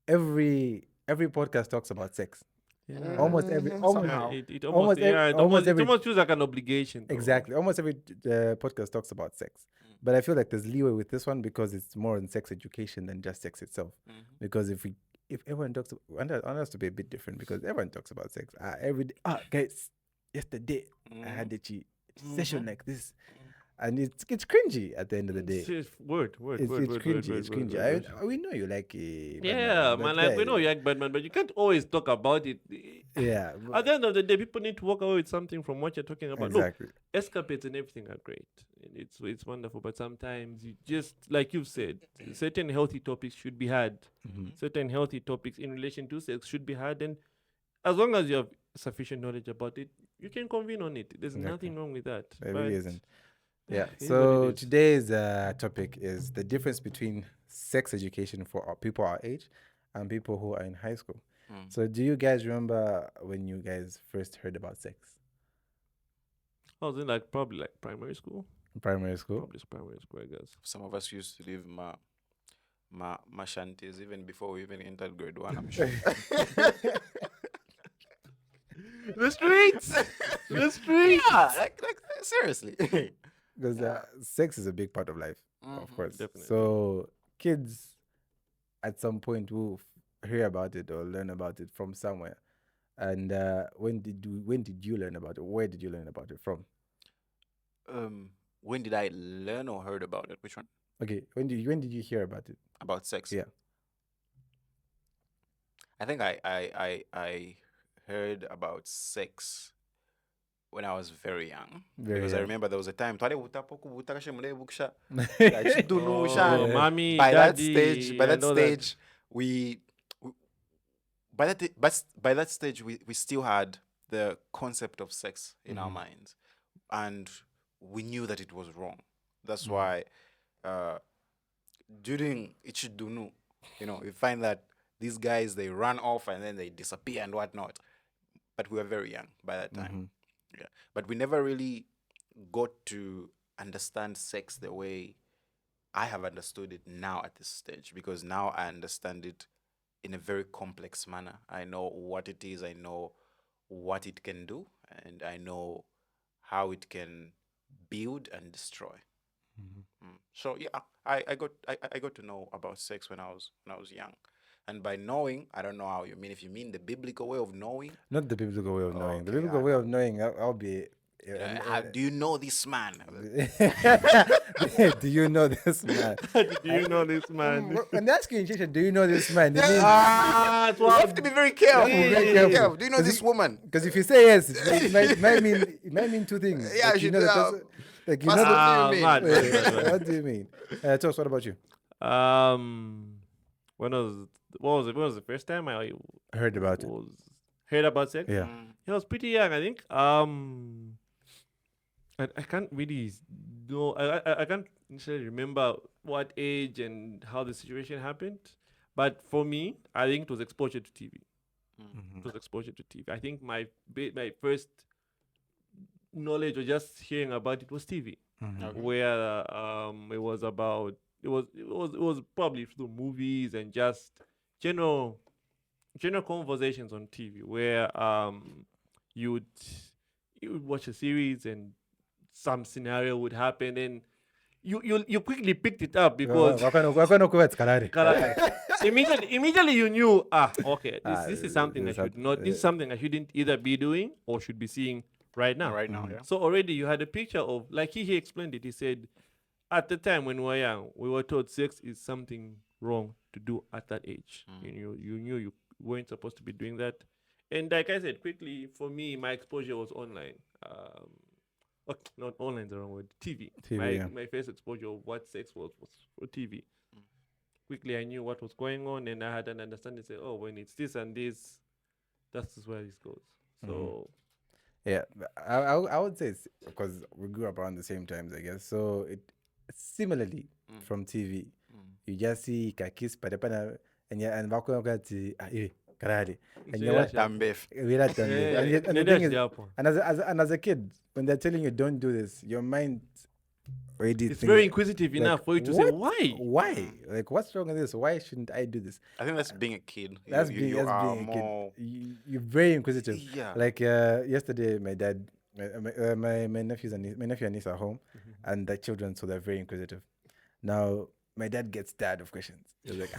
every podcast talks about sex. Yeah. Almost every Somehow. It almost almost feels like an obligation. though. exactly almost every podcast talks about sex. But I feel like there's leeway with this one because it's more on sex education than just sex itself. Because if everyone talks, I want us to be a bit different because everyone talks about sex. Guys, yesterday I had a session like this, and it's cringy at the end of the day. It's word. It's cringy. It's cringy. We know you like Yeah, man. Like we know you like Batman, but you can't always talk about it. Yeah. At the end of the day, people need to walk away with something from what you're talking about. Exactly. Look, escapades and everything are great. And it's wonderful, but sometimes you just like you've said, certain healthy topics should be had. Certain healthy topics in relation to sex should be had, and as long as you have sufficient knowledge about it, you can convene on it. There's nothing wrong with that. It really isn't. Yeah. it is what So it is. today's topic is the difference between sex education for people our age and people who are in high school. So do you guys remember when you guys first heard about sex? I was in like probably like primary school. Primary school? Probably primary school, I guess. Some of us used to leave my shanties even before we even entered grade 1, I'm sure. The streets. The streets. Yeah, like seriously. Because sex is a big part of life, of course. Definitely. So kids at some point will hear about it or learn about it from somewhere. And when did you learn about it? Where did you learn about it from? When did I learn or heard about it? Which one? Okay, when did you hear about it? About sex? Yeah. I think I heard about sex when I was very young. Because I remember there was a time Oh, Yeah. mommy, by daddy, that and all that. stage by that stage we still had the concept of sex in our minds, and we knew that it was wrong. That's why during Ichidunu, you find that these guys, they run off and then they disappear and whatnot. But we were very young by that time. Yeah. But we never really got to understand sex the way I have understood it now at this stage, because now I understand it in a very complex manner. I know what it is, I know what it can do, and I know how it can build and destroy. So yeah, I got to know about sex when I was young. And by knowing, I don't know how you mean. If you mean the biblical way of knowing, Not the biblical way of knowing. The Okay, biblical way of knowing, I'll be. how do you know this man? Do you know this man? Do you know this man? When they ask you in church, do you know this man? They mean, Ah, You have to be very careful. Very careful. Do you know this woman? because if you say yes, it might mean two things. Yeah, Like, you know the should, person- like you know Pastor, the, what do you mean? man. Wait, what do you mean? Toss, what about you? When was the first time I Heard about it. was heard about sex? Yeah. I was pretty young, I think. I can't really know. I can't necessarily remember what age and how the situation happened. But for me, I think it was exposure to TV. It was exposure to TV. I think my first knowledge or just hearing about it was TV, where it was probably through movies and just general conversations on TV, where you would watch a series and some scenario would happen and you quickly picked it up because immediately you knew, okay, this is something this I should not, this is something I shouldn't either be doing or should be seeing right now. Right now, yeah. So already you had a picture of, like he explained it. He said, at the time when we were young, we were told sex is something wrong to do at that age. You knew you weren't supposed to be doing that. And like I said, quickly, for me, my exposure was online. Not online is the wrong word. TV. My first exposure of what sex was for TV. Quickly, I knew what was going on, and I had an understanding. Say, oh, when it's this and this, that's just where this goes. So, Yeah, I would say it's because we grew up around the same times, I guess. So it similarly from TV, you just see kakis padapana and vako kati karali and you watch Tambef. and the thing is, and as a kid, when they're telling you don't do this, your mind already it's thinks, very inquisitive like, enough for you to say, why? Why? Like, what's wrong with this? Why shouldn't I do this? I think that's being a kid. That's you being are a more. kid. You're very inquisitive. Yeah. Like yesterday, my dad, my nephew and niece are home, and the children, so they're very inquisitive. Now my dad gets tired of questions. He's like,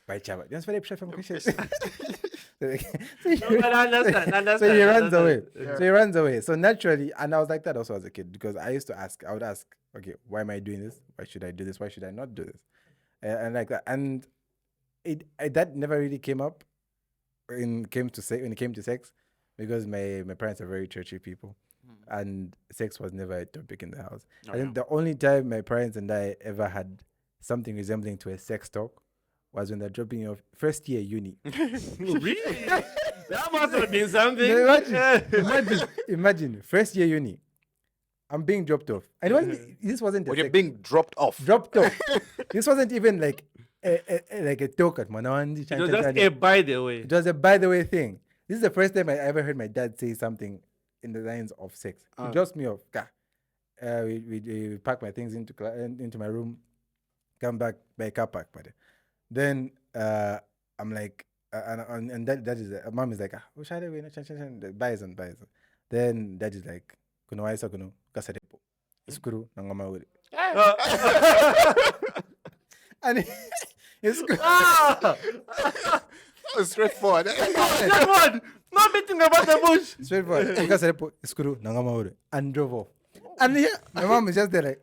why chava? That's very upset from questions. So But I understand. he runs away. Yeah. So he runs away. So naturally, and I was like that also as a kid, because I used to ask. I would ask, okay, why am I doing this? Why should I do this? Why should I not do this? And like that. And that never really came up when it came to sex, because my parents are very churchy people, and sex was never a topic in the house. I think the only time my parents and I ever had something resembling to a sex talk was when they're dropping you off first year uni. Really? That must have been something. Imagine first year uni. I'm being dropped off. And this wasn't When you're being dropped off. dropped off. This wasn't even like a talk at Manawandi. It was just a by the way. It was a by the way thing. This is the first time I ever heard my dad say something in the lines of sex. He drops me off. We pack my things into my room, come back by car park. But then I'm like, and that is mom is like, bison. Then dad is like, kuno waisa kuno kasarepo iskuru nangama uri. And it's Straightforward. Straightforward. Not beating about the bush. straightforward. Kasarepo iskuru nangama uri, and drove off. And here my mom is just there like,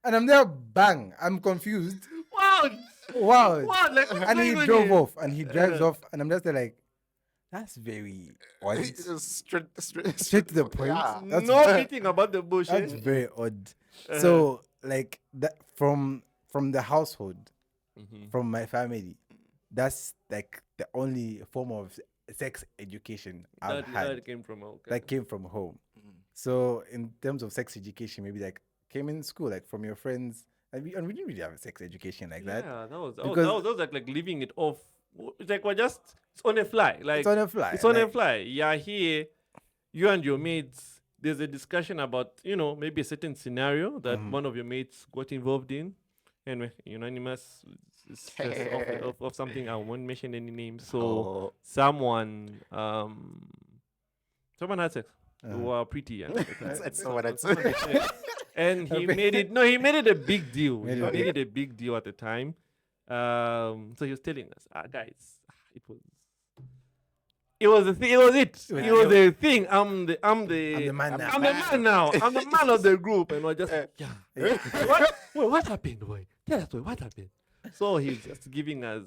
and I'm there, bang. I'm confused. Wow. What? Like, And he drove off, and he drives off, and I'm just there like, that's very odd. Straight Straight to the point. Yeah. That's no beating about the bush. That's very odd. So like that from the household, from my family, that's like the only form of sex education I've had That came from okay. that came from home. So in terms of sex education, maybe like came in school, like from your friends, and we didn't really have a sex education like that. Yeah, that was Because- like living it off. It's like it's on a fly. Like It's on a fly. It's on a like- fly. Yeah, here, you and your mates. There's a discussion about maybe a certain scenario that one of your mates got involved in, and we're unanimous. It's just of something. I won't mention any names. So Oh. someone had sex. Who were pretty young. That's not what I'd Someone say. had sex. And he made it. No, he made it a big deal. He made it a big deal at the time. So he was telling us, guys, it was the thing. It was it. It was the thing. I'm the man now. I'm the man now. I'm the man of the group, and we're just what happened, boy? Tell us, boy, what happened? So he's just giving us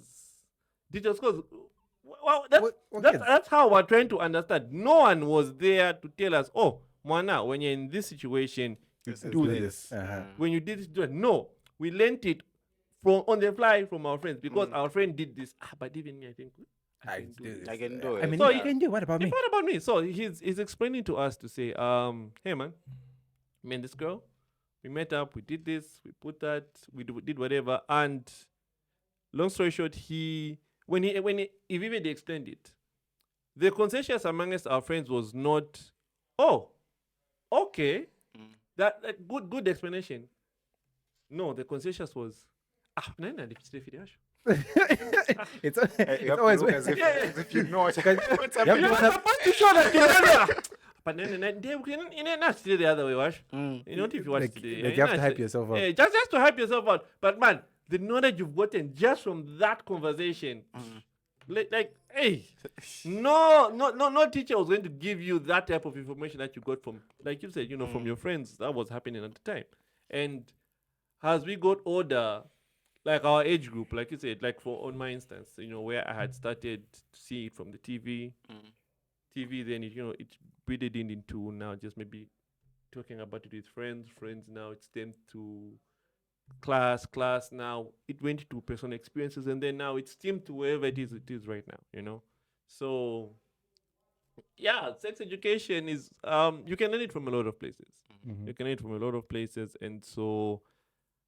details. Because that's how we're trying to understand. No one was there to tell us, oh, Mwana, when you're in this situation, you do this. When you did this, do it. No, we learnt it from on the fly from our friends because our friend did this. But even me, I think I can do this. I can do it. I mean, So you can do. What about me? What about me? So he's explaining to us to say, hey man, me and this girl, we met up, we did this, we put that, we did whatever, and long story short, when he vividly explained it, the consensus amongst our friends was not, oh, okay, that good explanation. No, the consensus was, It's You have to always look as if you know what's you have happening. to have- supposed to show that but then not still the other way, Wash. You know, if you watch like, today, like you have to hype yourself up. Yeah, just to hype yourself out. But man, the knowledge you've gotten just from that conversation, like, hey, no teacher was going to give you that type of information that you got from, like you said, from your friends. That was happening at the time. And as we got older, like our age group, like you said, like on my instance, where I had started to see it from the TV, then it breeded into now just maybe talking about it with friends. Now it's turned to class now it went to personal experiences, and then now it's steamed to wherever it is right now. So yeah, sex education is you can learn it from a lot of places. You can learn it from a lot of places, and so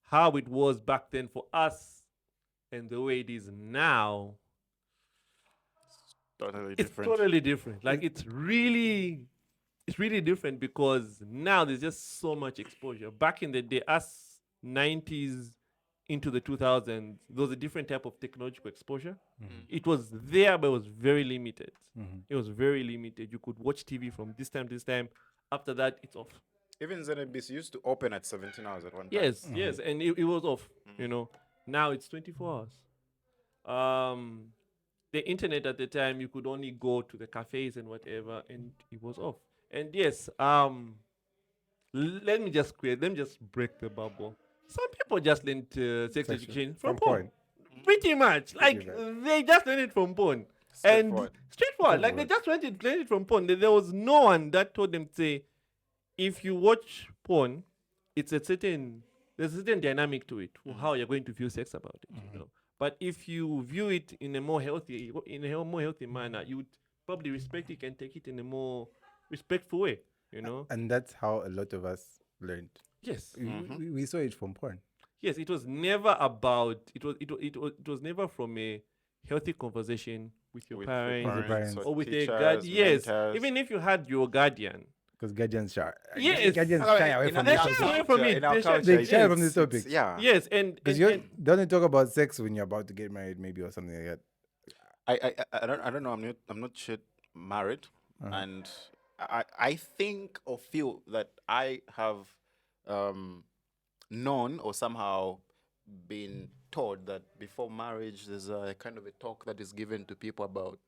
how it was back then for us and the way it is now, Totally it's different. totally different. Like it's really different because now there's just so much exposure. Back in the day, us 90s into the 2000s, there was a different type of technological exposure. It was there, but it was very limited. It was very limited. You could watch TV from this time to this time. After that, it's off. Even ZNBC used to open at 17 hours at one time. Yes, and it was off. Now it's 24 hours. The internet at the time, you could only go to the cafes and whatever, and it was off. And yes, let me just break the bubble. Some people just learn sex education from porn. Pretty much. Like, they just learn it from porn. And straightforward. Like, they just learned it from porn. There was no one that told them to say, if you watch porn, there's a certain dynamic to it, how you're going to view sex about it. But if you view it in a more healthy manner, you would probably respect it and take it in a more respectful way. And that's how a lot of us learned. Yes. We saw it from porn. Yes, it was never about it was never from a healthy conversation with your parents, or with a guardian. Yes, even if you had your guardian. Because guardians shy. Yes. Guardians shy away from They this. shy away from it. They shy from this topic. Yeah. Yes, and Because you don't only talk about sex when you're about to get married, maybe, or something like that. I don't know. I'm not yet married, and I think or feel that I have known or somehow been taught that before marriage there's a kind of a talk that is given to people about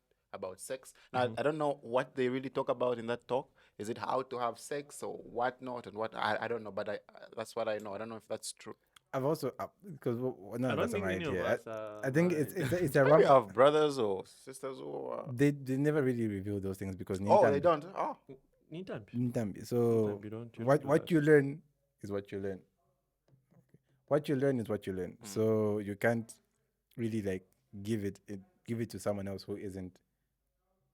sex. Now I don't know what they really talk about in that talk. Is it how to have sex or what not and what I don't know, but that's what I know. I don't know if that's true. I've also because none I of don't us think are any married of here. us are I think married. it's a Maybe you wrong. have brothers or sisters or They never really reveal those things because oh they don't. Oh, Nintambi. So You don't do what that. you learn is what you learn. What you learn is what you learn. So you can't really like give it to someone else who isn't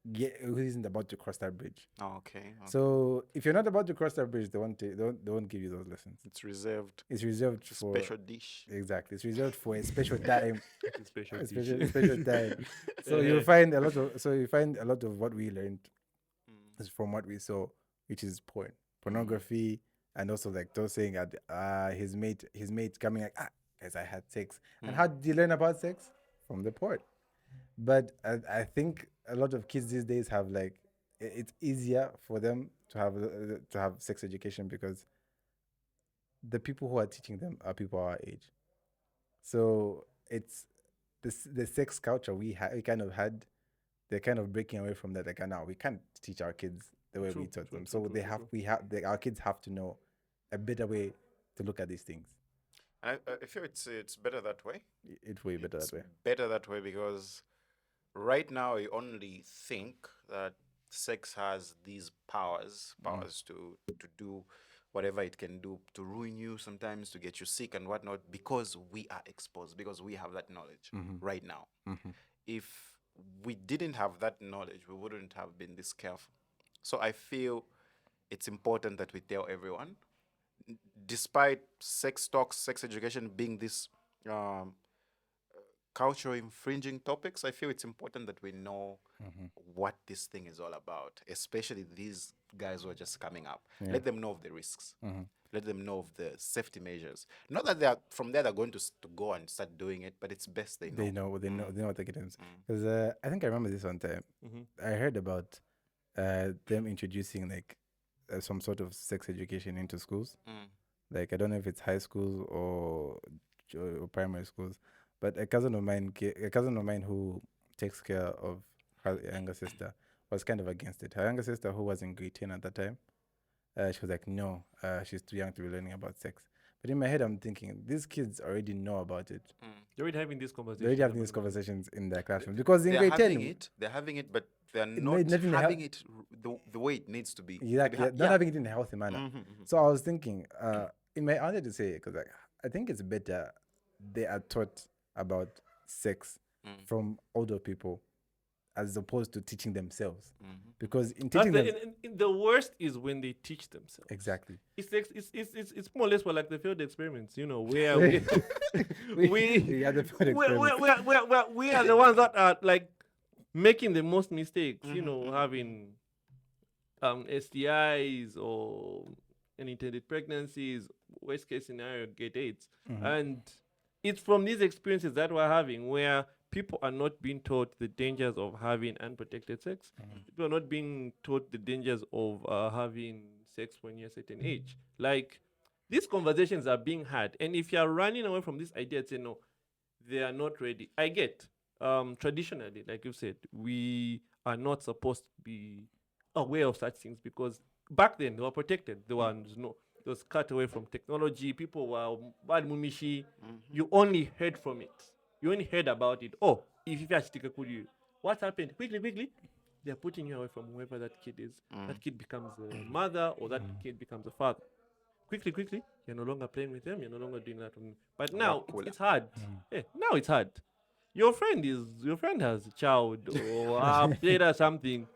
who isn't about to cross that bridge. Oh, okay. So if you're not about to cross that bridge, they won't give you those lessons. It's reserved. It's reserved It's a for special dish. exactly. It's reserved for a special time. It's a special a dish. special time. So you Yeah. find a lot of what we learned is from what we saw, which is pornography, and also like those saying his mate coming like guys, I had sex. And how did you learn about sex? From the porn. But I think a lot of kids these days have like it's easier for them to have sex education because the people who are teaching them are people our age. So it's the sex culture we kind of had. They're kind of breaking away from that. Like now we can't teach our kids the way we taught them. So our kids have to know a better way to look at these things. I feel it's better that way. It's way better that way. Better that way because right now you only think that sex has these powers to do whatever it can do to ruin you sometimes, to get you sick and whatnot, because we are exposed, because we have that knowledge right now. If we didn't have that knowledge, we wouldn't have been this careful. So I feel it's important that we tell everyone, despite sex talks, sex education being this cultural infringing topics, I feel it's important that we know what this thing is all about, especially these guys who are just coming up. Let them know of the risks. Let them know of the safety measures. Not that they're going to go and start doing it, but it's best they know. They know what they're getting into. Because I think I remember this one time. I heard about them introducing like some sort of sex education into schools. Like I don't know if it's high schools or primary schools, but a cousin of mine who takes care of her younger sister was kind of against it. Her younger sister, who was in grade 10 at that time, she was like, no, she's too young to be learning about sex. But in my head, I'm thinking, these kids already know about it. They're already having these conversations. They're already having these conversations in their classroom. Because in grade 10... They're having it, but they're not having it the way it needs to be. Exactly. Not having it in a healthy manner. So I was thinking, in my answer to say it, because I think it's better they are taught about sex from older people as opposed to teaching themselves. Because in teaching them... the worst is when they teach themselves. Exactly. It's more or less like the field experiments, you know, where we are the field experiments. we are the ones that are like making the most mistakes, you know, having STIs or unintended pregnancies, worst case scenario, get AIDS. And it's from these experiences that we're having where people are not being taught the dangers of having unprotected sex. People are not being taught the dangers of having sex when you're a certain age. Like, these conversations are being had. And if you're running away from this idea, say, no, they are not ready. I get, traditionally, like you said, we are not supposed to be aware of such things because back then they were protected. There was cut away from technology. People were bad mumishi. You only heard from it. You only heard about it. Oh, if you you, what happened? Quickly. They're putting you away from whoever that kid is. That kid becomes a mother or that kid becomes a father. Quickly. You're no longer playing with them. You're no longer doing that. But now it's hard. Yeah, now it's hard. Your friend has a child or played or something.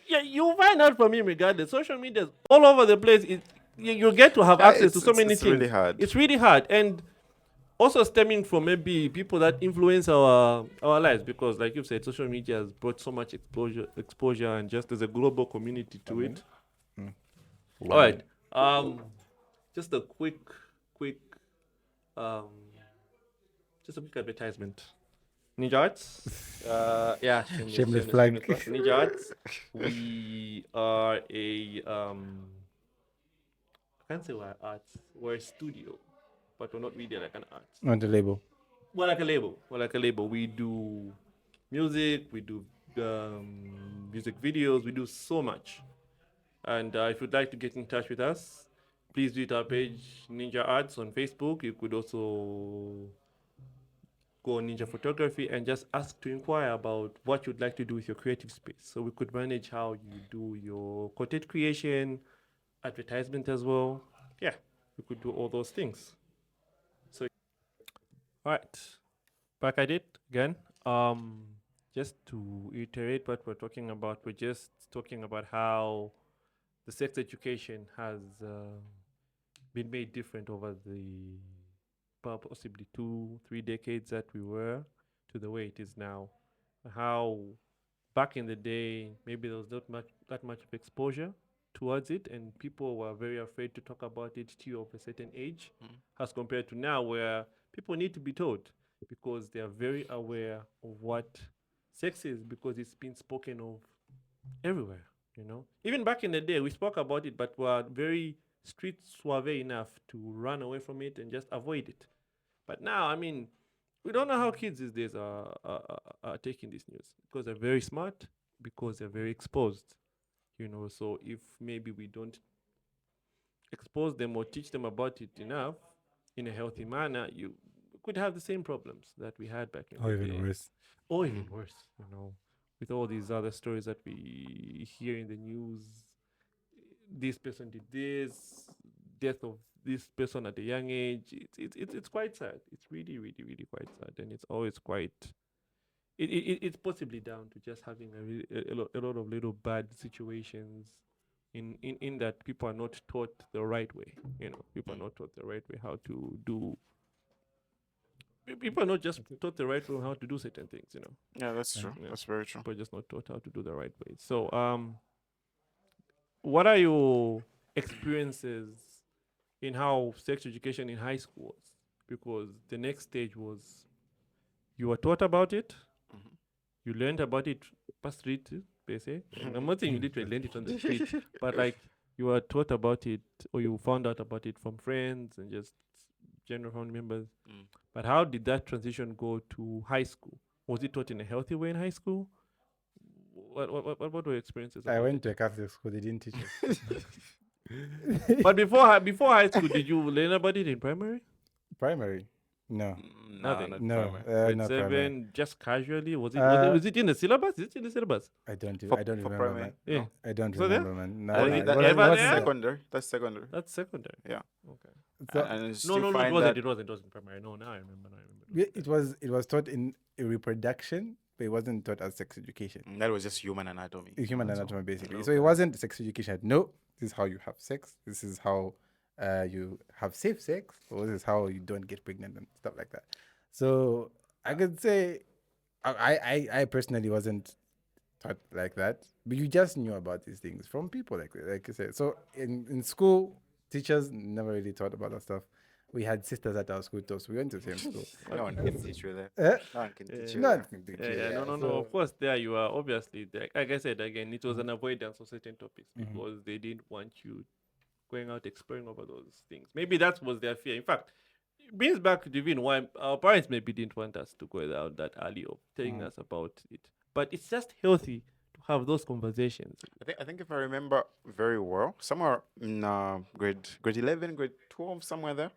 Yeah, you find out from him regardless. Social media is all over the place. You get to have access to so many things. Really hard. It's really hard. And also stemming from maybe people that influence our lives, because like you've said, social media has brought so much exposure and just as a global community to it. All right. Just a quick advertisement. Ninja Arts. Yeah. Shameless plug. Ninja Arts. We are I can't say we're arts. We're a studio, but we're not really like an art. Not a label. We're like a label. We do music. We do music videos. We do so much. And if you'd like to get in touch with us, please visit our page, Ninja Arts, on Facebook. You could also go on Ninja Photography and just ask to inquire about what you'd like to do with your creative space. So we could manage how you do your content creation, advertisement as well. Yeah, we could do all those things. So, all right, back at it again. just to reiterate what we're talking about, we're just talking about how the sex education has been made different over the possibly 2-3 decades that we were to the way it is now. How back in the day, maybe there was not much that much of exposure towards it, and people were very afraid to talk about it till of a certain age, as compared to now, where people need to be taught because they are very aware of what sex is, because it's been spoken of everywhere. Even back in the day, we spoke about it, but were very street suave enough to run away from it and just avoid it. But now, I mean, we don't know how kids these days are taking this news, because they're very smart, because they're very exposed. So if maybe we don't expose them or teach them about it enough in a healthy manner, you could have the same problems that we had back in Or the even day. worse. Or even worse, with all these other stories that we hear in the news. This person did this, death of this person at a young age. It's quite sad. It's really, really, really quite sad, and it's always quite. It's possibly down to just having a lot of little bad situations, in that people are not taught the right way. People are not taught the right way how to do. People are not just taught the right way how to do certain things. Yeah, that's true. Yeah. That's very true. People are just not taught how to do the right way. So, what are your experiences in how sex education in high school was? Because the next stage was you were taught about it, you learned about it per street, basically. I'm not saying you literally learned it on the street, but like you were taught about it, or you found out about it from friends and just general family members. But how did that transition go to high school? Was it taught in a healthy way in high school? What were your experiences? I about went it? to a Catholic school. They didn't teach us. But before high school, did you learn about it in primary? Primary? No. Nothing. not No. primary. Grade Not 7, primary. just casually. Was it? Uh, Was it in the syllabus? Is it in the syllabus? I don't For remember, primary, man. Yeah. no. I don't So there? remember, man. No, I no, think it that wasn't- ever it wasn't there? there. Secondary. That's secondary. That's secondary. Yeah. Okay. So, And you No, still it find wasn't. that It wasn't primary. No, now I remember. it was taught in reproduction, but it wasn't taught as sex education. that was just human anatomy. Human That's all. anatomy, basically. Okay. So it wasn't sex education. No, this is how you have sex. This is how you have safe sex. Or this is how you don't get pregnant and stuff like that. So I could say I personally wasn't taught like that, but you just knew about these things from people like I said. So in school, teachers never really taught about that stuff. We had sisters at our school too, so we went to the same school. No one can teach you that. Eh? No one can teach you No, that. No. so- Of course, there you are. Obviously, like I said again, it was an avoidance of certain topics because they didn't want you going out exploring over those things. Maybe that was their fear. In fact, it brings back to the reason why our parents maybe didn't want us to go down that early of telling us about it. But it's just healthy to have those conversations. I think if I remember very well, somewhere in grade 11, grade 12, somewhere there,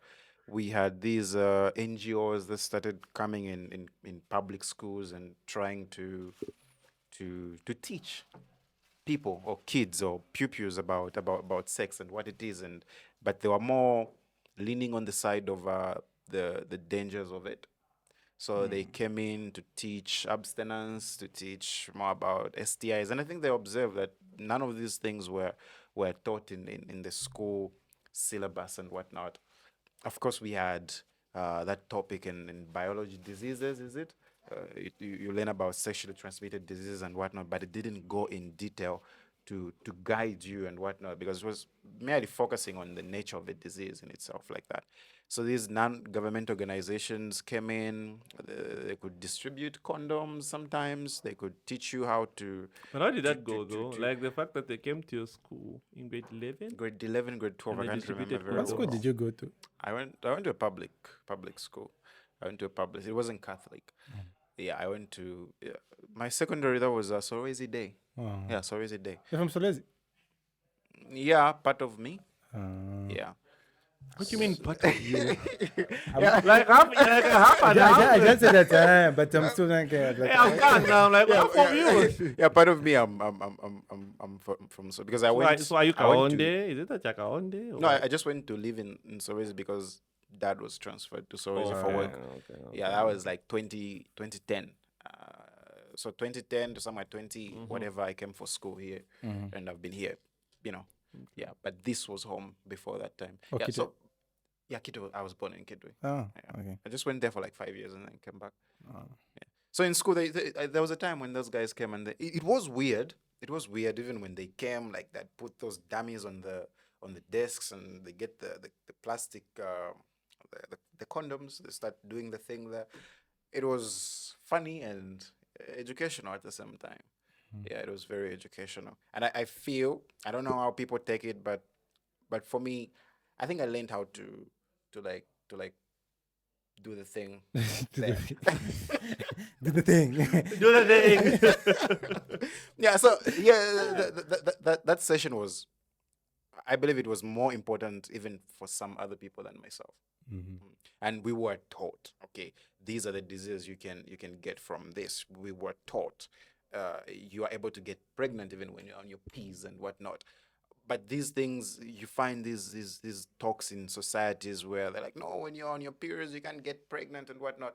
we had these NGOs that started coming in public schools and trying to teach people or kids or pupils about sex and what it is, but they were more leaning on the side of the dangers of it. So they came in to teach abstinence, to teach more about STIs, and I think they observed that none of these things were taught in the school syllabus and whatnot. Of course, we had that topic in biology diseases, is it? You learn about sexually transmitted diseases and whatnot, but it didn't go in detail to guide you and whatnot, because it was merely focusing on the nature of the disease in itself like that. So these non-government organizations came in, they could distribute condoms sometimes, they could teach you how to... But how did that to- go, to- though? to- Like the fact that they came to your school in grade 11? Grade 11, grade 12, And I they can't remember distributed very What well. school did you go to? I went to a public school. I went to a public. It wasn't Catholic. Yeah, I went to my secondary. That was Sorezi Day. Oh. Yeah, Sorezi Day. You're from Solezi? Yeah, part of me. Yeah. What do you mean part of you? Yeah. Like half and half? I just said that, but I'm still not like, Hey, I'm gone now. I'm like, half of you. Yeah, part of me. I'm from so because I went. So are you I went to- Kaonde? Is it a Chakaonde? or No, what? I just went to live in Sorezi because Dad was transferred to Sorezi Oh, for work. okay. Yeah, that was like 2010. so 2010 to somewhere 20 whatever, I came for school here, and I've been here, Yeah, but this was home before that time. Oh, Yeah, Kitwe. so yeah, Kitwe. I was born in Kitwe. Oh, Yeah. okay. I just went there for like 5 years and then came back. Oh. Yeah. So in school, there was a time when those guys came, and it was weird. It was weird even when they came, like that, put those dummies on the desks, and they get the plastic, the condoms. They start doing the thing there. It was funny and educational at the same time. Yeah, it was very educational, and I feel, I don't know how people take it, but for me, I think I learned how to like do the thing. there. Do the thing. Do the thing. Yeah, so yeah, that session was, I believe it was more important even for some other people than myself. And we were taught, okay, these are the diseases you can get from this. We were taught you are able to get pregnant even when you're on your P's and whatnot. But these things, you find these talks in societies where they're like, no, when you're on your periods, you can't get pregnant and whatnot.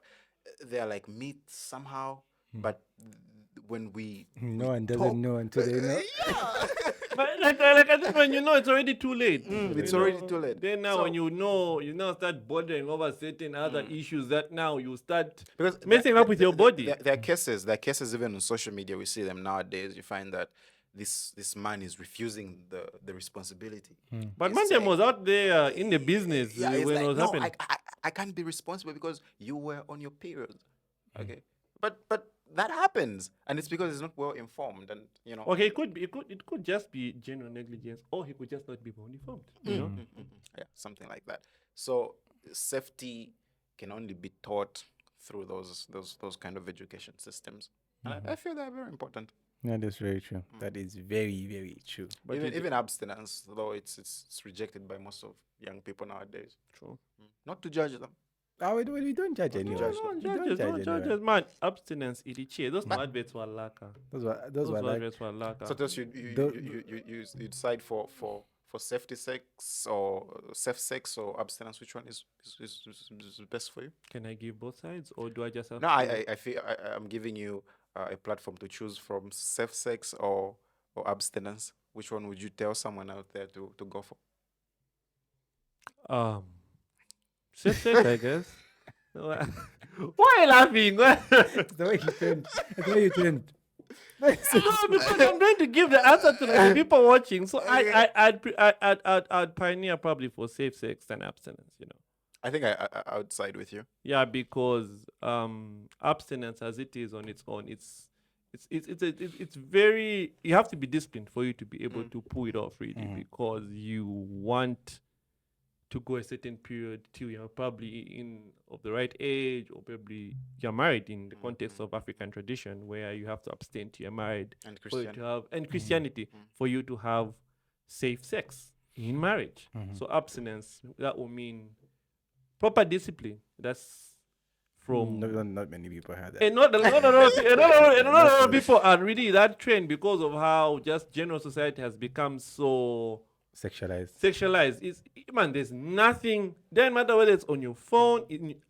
They're like myths somehow. But when we No one talk- doesn't know until they know. Yeah. But like I think when you know it's already too late. It's You already know? too late. Then now So- when you now start bothering over certain other issues that now you start Because messing up with your body. There are cases even on social media. We see them nowadays. You find that this man is refusing the responsibility. But He's Mandem saying- was out there in the business Yeah, it's when like, it was no, happening. I can't be responsible because you were on your period. Okay, but that happens, and it's because he's not well informed, and Okay, it could just be general negligence, or he could just not be well informed. You know? yeah, something like that. So safety can only be taught through those kind of education systems, and I feel they're very important. Yeah, that's very true. That is very, very true. But Even abstinence, though it's rejected by most of young people nowadays. True. Not to judge them. Oh, we don't judge anyone. judge No, We judges, don't anyone. judges, man. Abstinence, itiche. Those adverts were laka. Those were Those like adverts were laka. So does you decide for safety sex or safe sex or abstinence? Which one is best for you? Can I give both sides, or do I just have No, to- I feel I'm giving you a platform to choose from safe sex or abstinence. Which one would you tell someone out there to go for? safe sex, I guess. Why are you laughing? It's the way you turned. It's the way you turned. No, because I'm trying to give the answer to the people watching. So I'd pioneer probably for safe sex than abstinence. You know. I think I would side with you. Yeah, because abstinence, as it is on its own, it's very. You have to be disciplined for you to be able to pull it off, really, because you want to go a certain period till you're probably of the right age, or probably you're married in the context of African tradition, where you have to abstain till you're married, And for you Christian. to have, and Christianity, for you to have safe sex in marriage. So abstinence, that will mean proper discipline. That's from Not many people have that. and not a lot of people are really that trained because of how just general society has become so Sexualized. Man, there's nothing. Doesn't matter whether it's on your phone,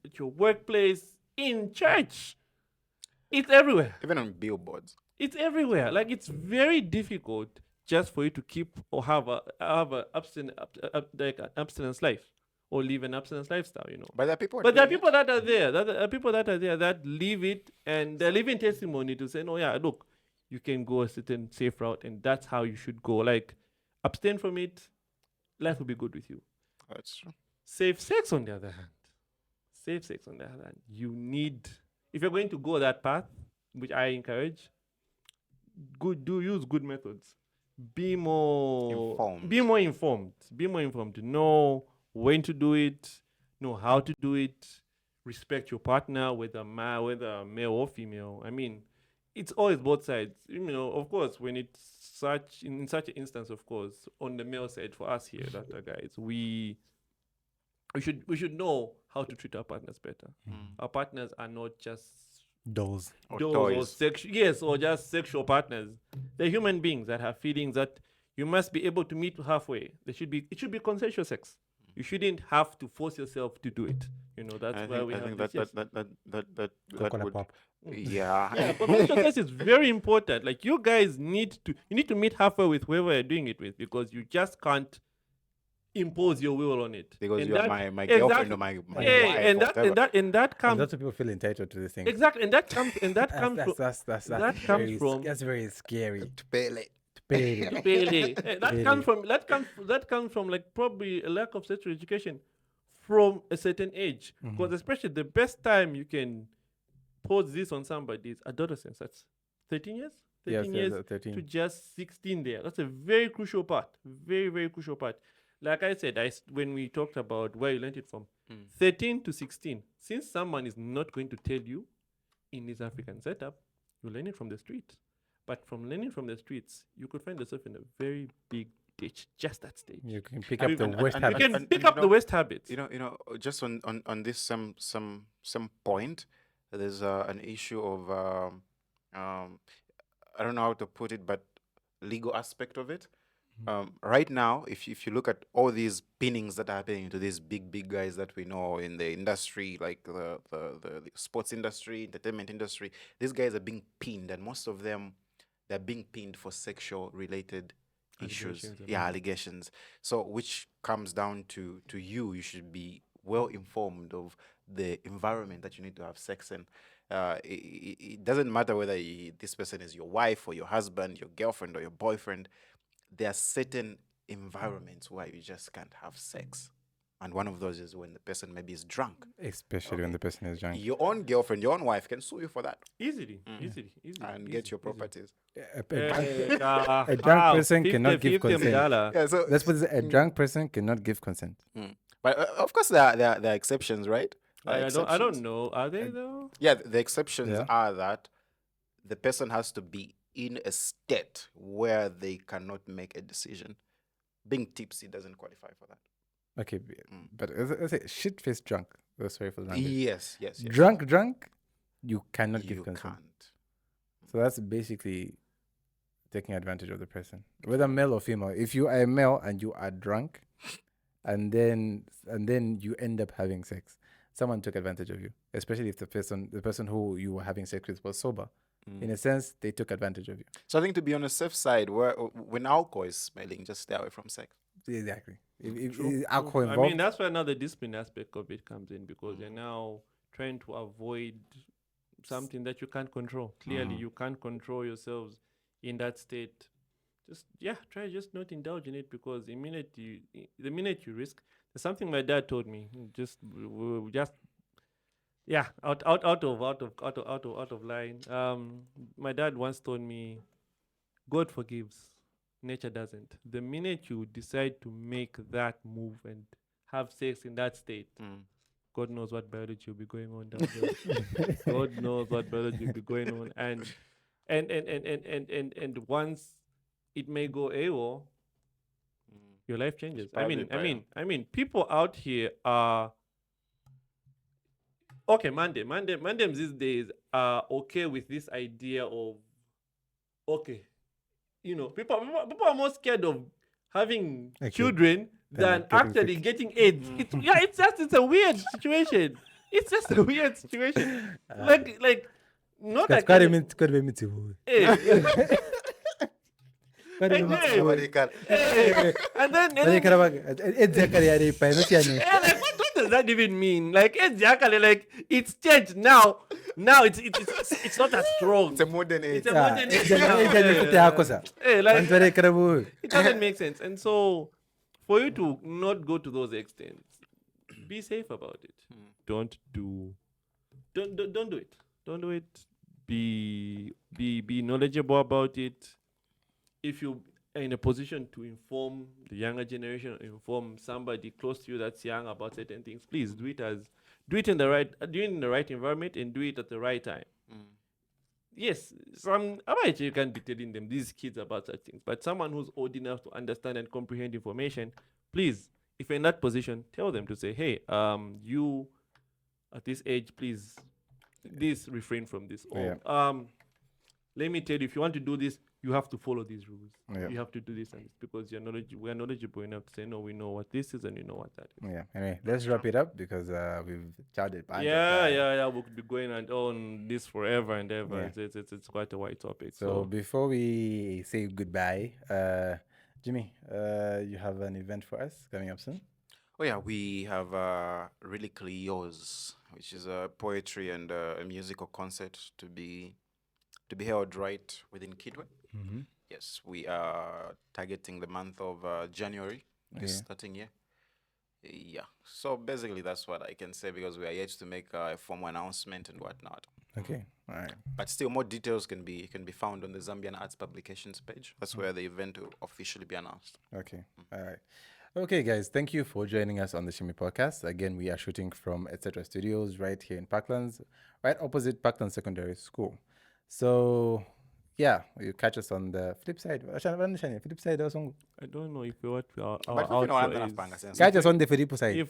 at your workplace, in church. It's everywhere. Even on billboards. It's everywhere. Like, it's very difficult just for you to keep or have a abstinence life, or live an abstinence lifestyle. You know. But there are people. But there are doing people that are there. That live it, and they're living testimony to say, no, yeah, look, you can go a certain safe route, and that's how you should go. Like, abstain from it, life will be good with you. it. That's true. Safe sex, on the other hand, you need, if you're going to go that path, which I encourage, use good methods. Be more informed. Know when to do it, know how to do it, respect your partner, whether male or female. I mean, it's always both sides. You know, of course, when it's in such an instance, of course, on the male side for us here, that guys, we should know how to treat our partners better. Our partners are not just Dolls. Or dolls toys. or just sexual partners. They're human beings that have feelings that you must be able to meet halfway. It should be consensual sex. You shouldn't have to force yourself to do it. That's I why think we I have think this. Yes. that Coconut would, pop. yeah. Yeah, but mental choice is very important. Like you guys need to meet halfway with whoever you're doing it with, because you just can't impose your will on it. Because And you are that- my girlfriend exactly. or my Yeah, wife and or that whatever. and that and that A comes lot of people feel entitled to these things. exactly, and that comes from That's comes from that's very scary. Pele. Pele. Pele. That Pele. comes from like probably a lack of sexual education from a certain age. Because especially the best time you can pose this on somebody is adolescence. That's 13 years. 13 years to 13. just 16 there. That's a very crucial part. Very, very crucial part. Like I said, when we talked about where you learned it from, 13 to 16, since someone is not going to tell you in this African setup, you learn it from the street. But from learning from the streets, you could find yourself in a very big ditch just that stage. You can pick And- up the and- worst and- You habits. can and pick you up the know- worst habits. Just on this some point, there's an issue of I don't know how to put it, but legal aspect of it. Right now, if you look at all these pinnings that are happening to these big guys that we know in the industry, like the sports industry, entertainment industry, these guys are being pinned, and most of them, they're being pinned for sexual related issues. Allegations, Yeah, allegations. So which comes down to you should be well informed of the environment that you need to have sex in. It doesn't matter whether this person is your wife or your husband, your girlfriend or your boyfriend. There are certain environments where you just can't have sex. And one of those is when the person maybe is drunk. Especially when the person is drunk. Your own girlfriend, your own wife can sue you for that Easily. and get your properties. A drunk person cannot give consent. Yeah, so Let's put it, a drunk person cannot give consent. but of course there are exceptions, right? There are I exceptions. don't know. Are they though? Yeah, the exceptions Yeah. are that the person has to be in a state where they cannot make a decision. Being tipsy doesn't qualify for that. Okay, but let's say shit-faced drunk. Oh, sorry for the language. Yes. Drunk, you cannot give You consent. can't. So that's basically taking advantage of the person, whether male or female. If you are a male and you are drunk, and then you end up having sex, someone took advantage of you. Especially if the person who you were having sex with was sober. In a sense, they took advantage of you. So I think to be on the safe side, when alcohol is smelling, just stay away from sex. Exactly. If True. alcohol I involved, mean, that's where another discipline aspect of it comes in, because you're now trying to avoid something that you can't control. Clearly, you can't control yourselves in that state. Try just not indulge in it, because the minute you risk, there's something my dad told me. Out of line. My dad once told me, God forgives, nature doesn't. The minute you decide to make that move and have sex in that state, God knows what biology will be going on down there. God knows what biology will be going on, and once it may go AWOL, your life changes. I mean, people out here are okay. Mandems these days are okay with this idea of people are more scared of having children than actually getting AIDS. It's a weird situation. It's just a weird situation. Like not like Somebody can. and then like, what does that even mean? Like it's changed now. Now it's not as strong. It's a modern age. It's a modern age now. It doesn't make sense. And so for you to not go to those extents, be safe about it. Don't do it. Don't do it. Be knowledgeable about it. If you are in a position to inform the younger generation, inform somebody close to you that's young about certain things, please do it in the right environment, and do it at the right time. Yes, you can't be telling them these kids about such things, but someone who's old enough to understand and comprehend information, please, if you're in that position, tell them to say, hey, you at this age, please, refrain from this. Or let me tell you, if you want to do this, you have to follow these rules. Yeah. You have to do this and this because we're knowledgeable enough to say, no, we know what this is and you know what that is. Yeah. Anyway, let's wrap it up because we've chatted. Yeah. We could be going on this forever and ever. Yeah. It's quite a wide topic. So before we say goodbye, Jimmy, you have an event for us coming up soon? Oh yeah, we have Relically Yours, which is a poetry and a musical concert to be held right within Kidway. Mm-hmm. Yes, we are targeting the month of January this starting year. Yeah, so basically that's what I can say because we are yet to make a formal announcement and whatnot. Okay, all right. But still, more details can be found on the Zambian Arts Publications page. That's where the event will officially be announced. Okay, all right. Okay, guys, thank you for joining us on the Shimi Podcast. Again, we are shooting from Etc. Studios right here in Parklands, right opposite Parklands Secondary School. So, yeah, you catch us on the flip side. Flip side also. I don't know if what our But you know, outro is. Catch us on the flip side. If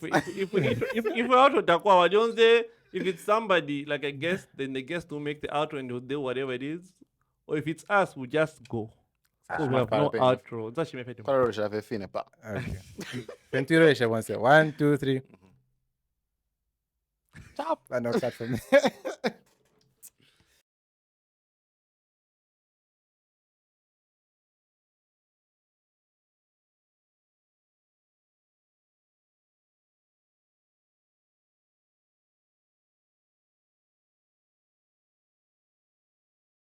we're out of Takwa, don't say if it's somebody like a guest, then the guest will make the outro and will do whatever it is. Or if it's us, we just go. So we have no outro. That's Shimi Podcast. Okay. Ventura, one say 1, 2, 3. Stop. I know cut from me.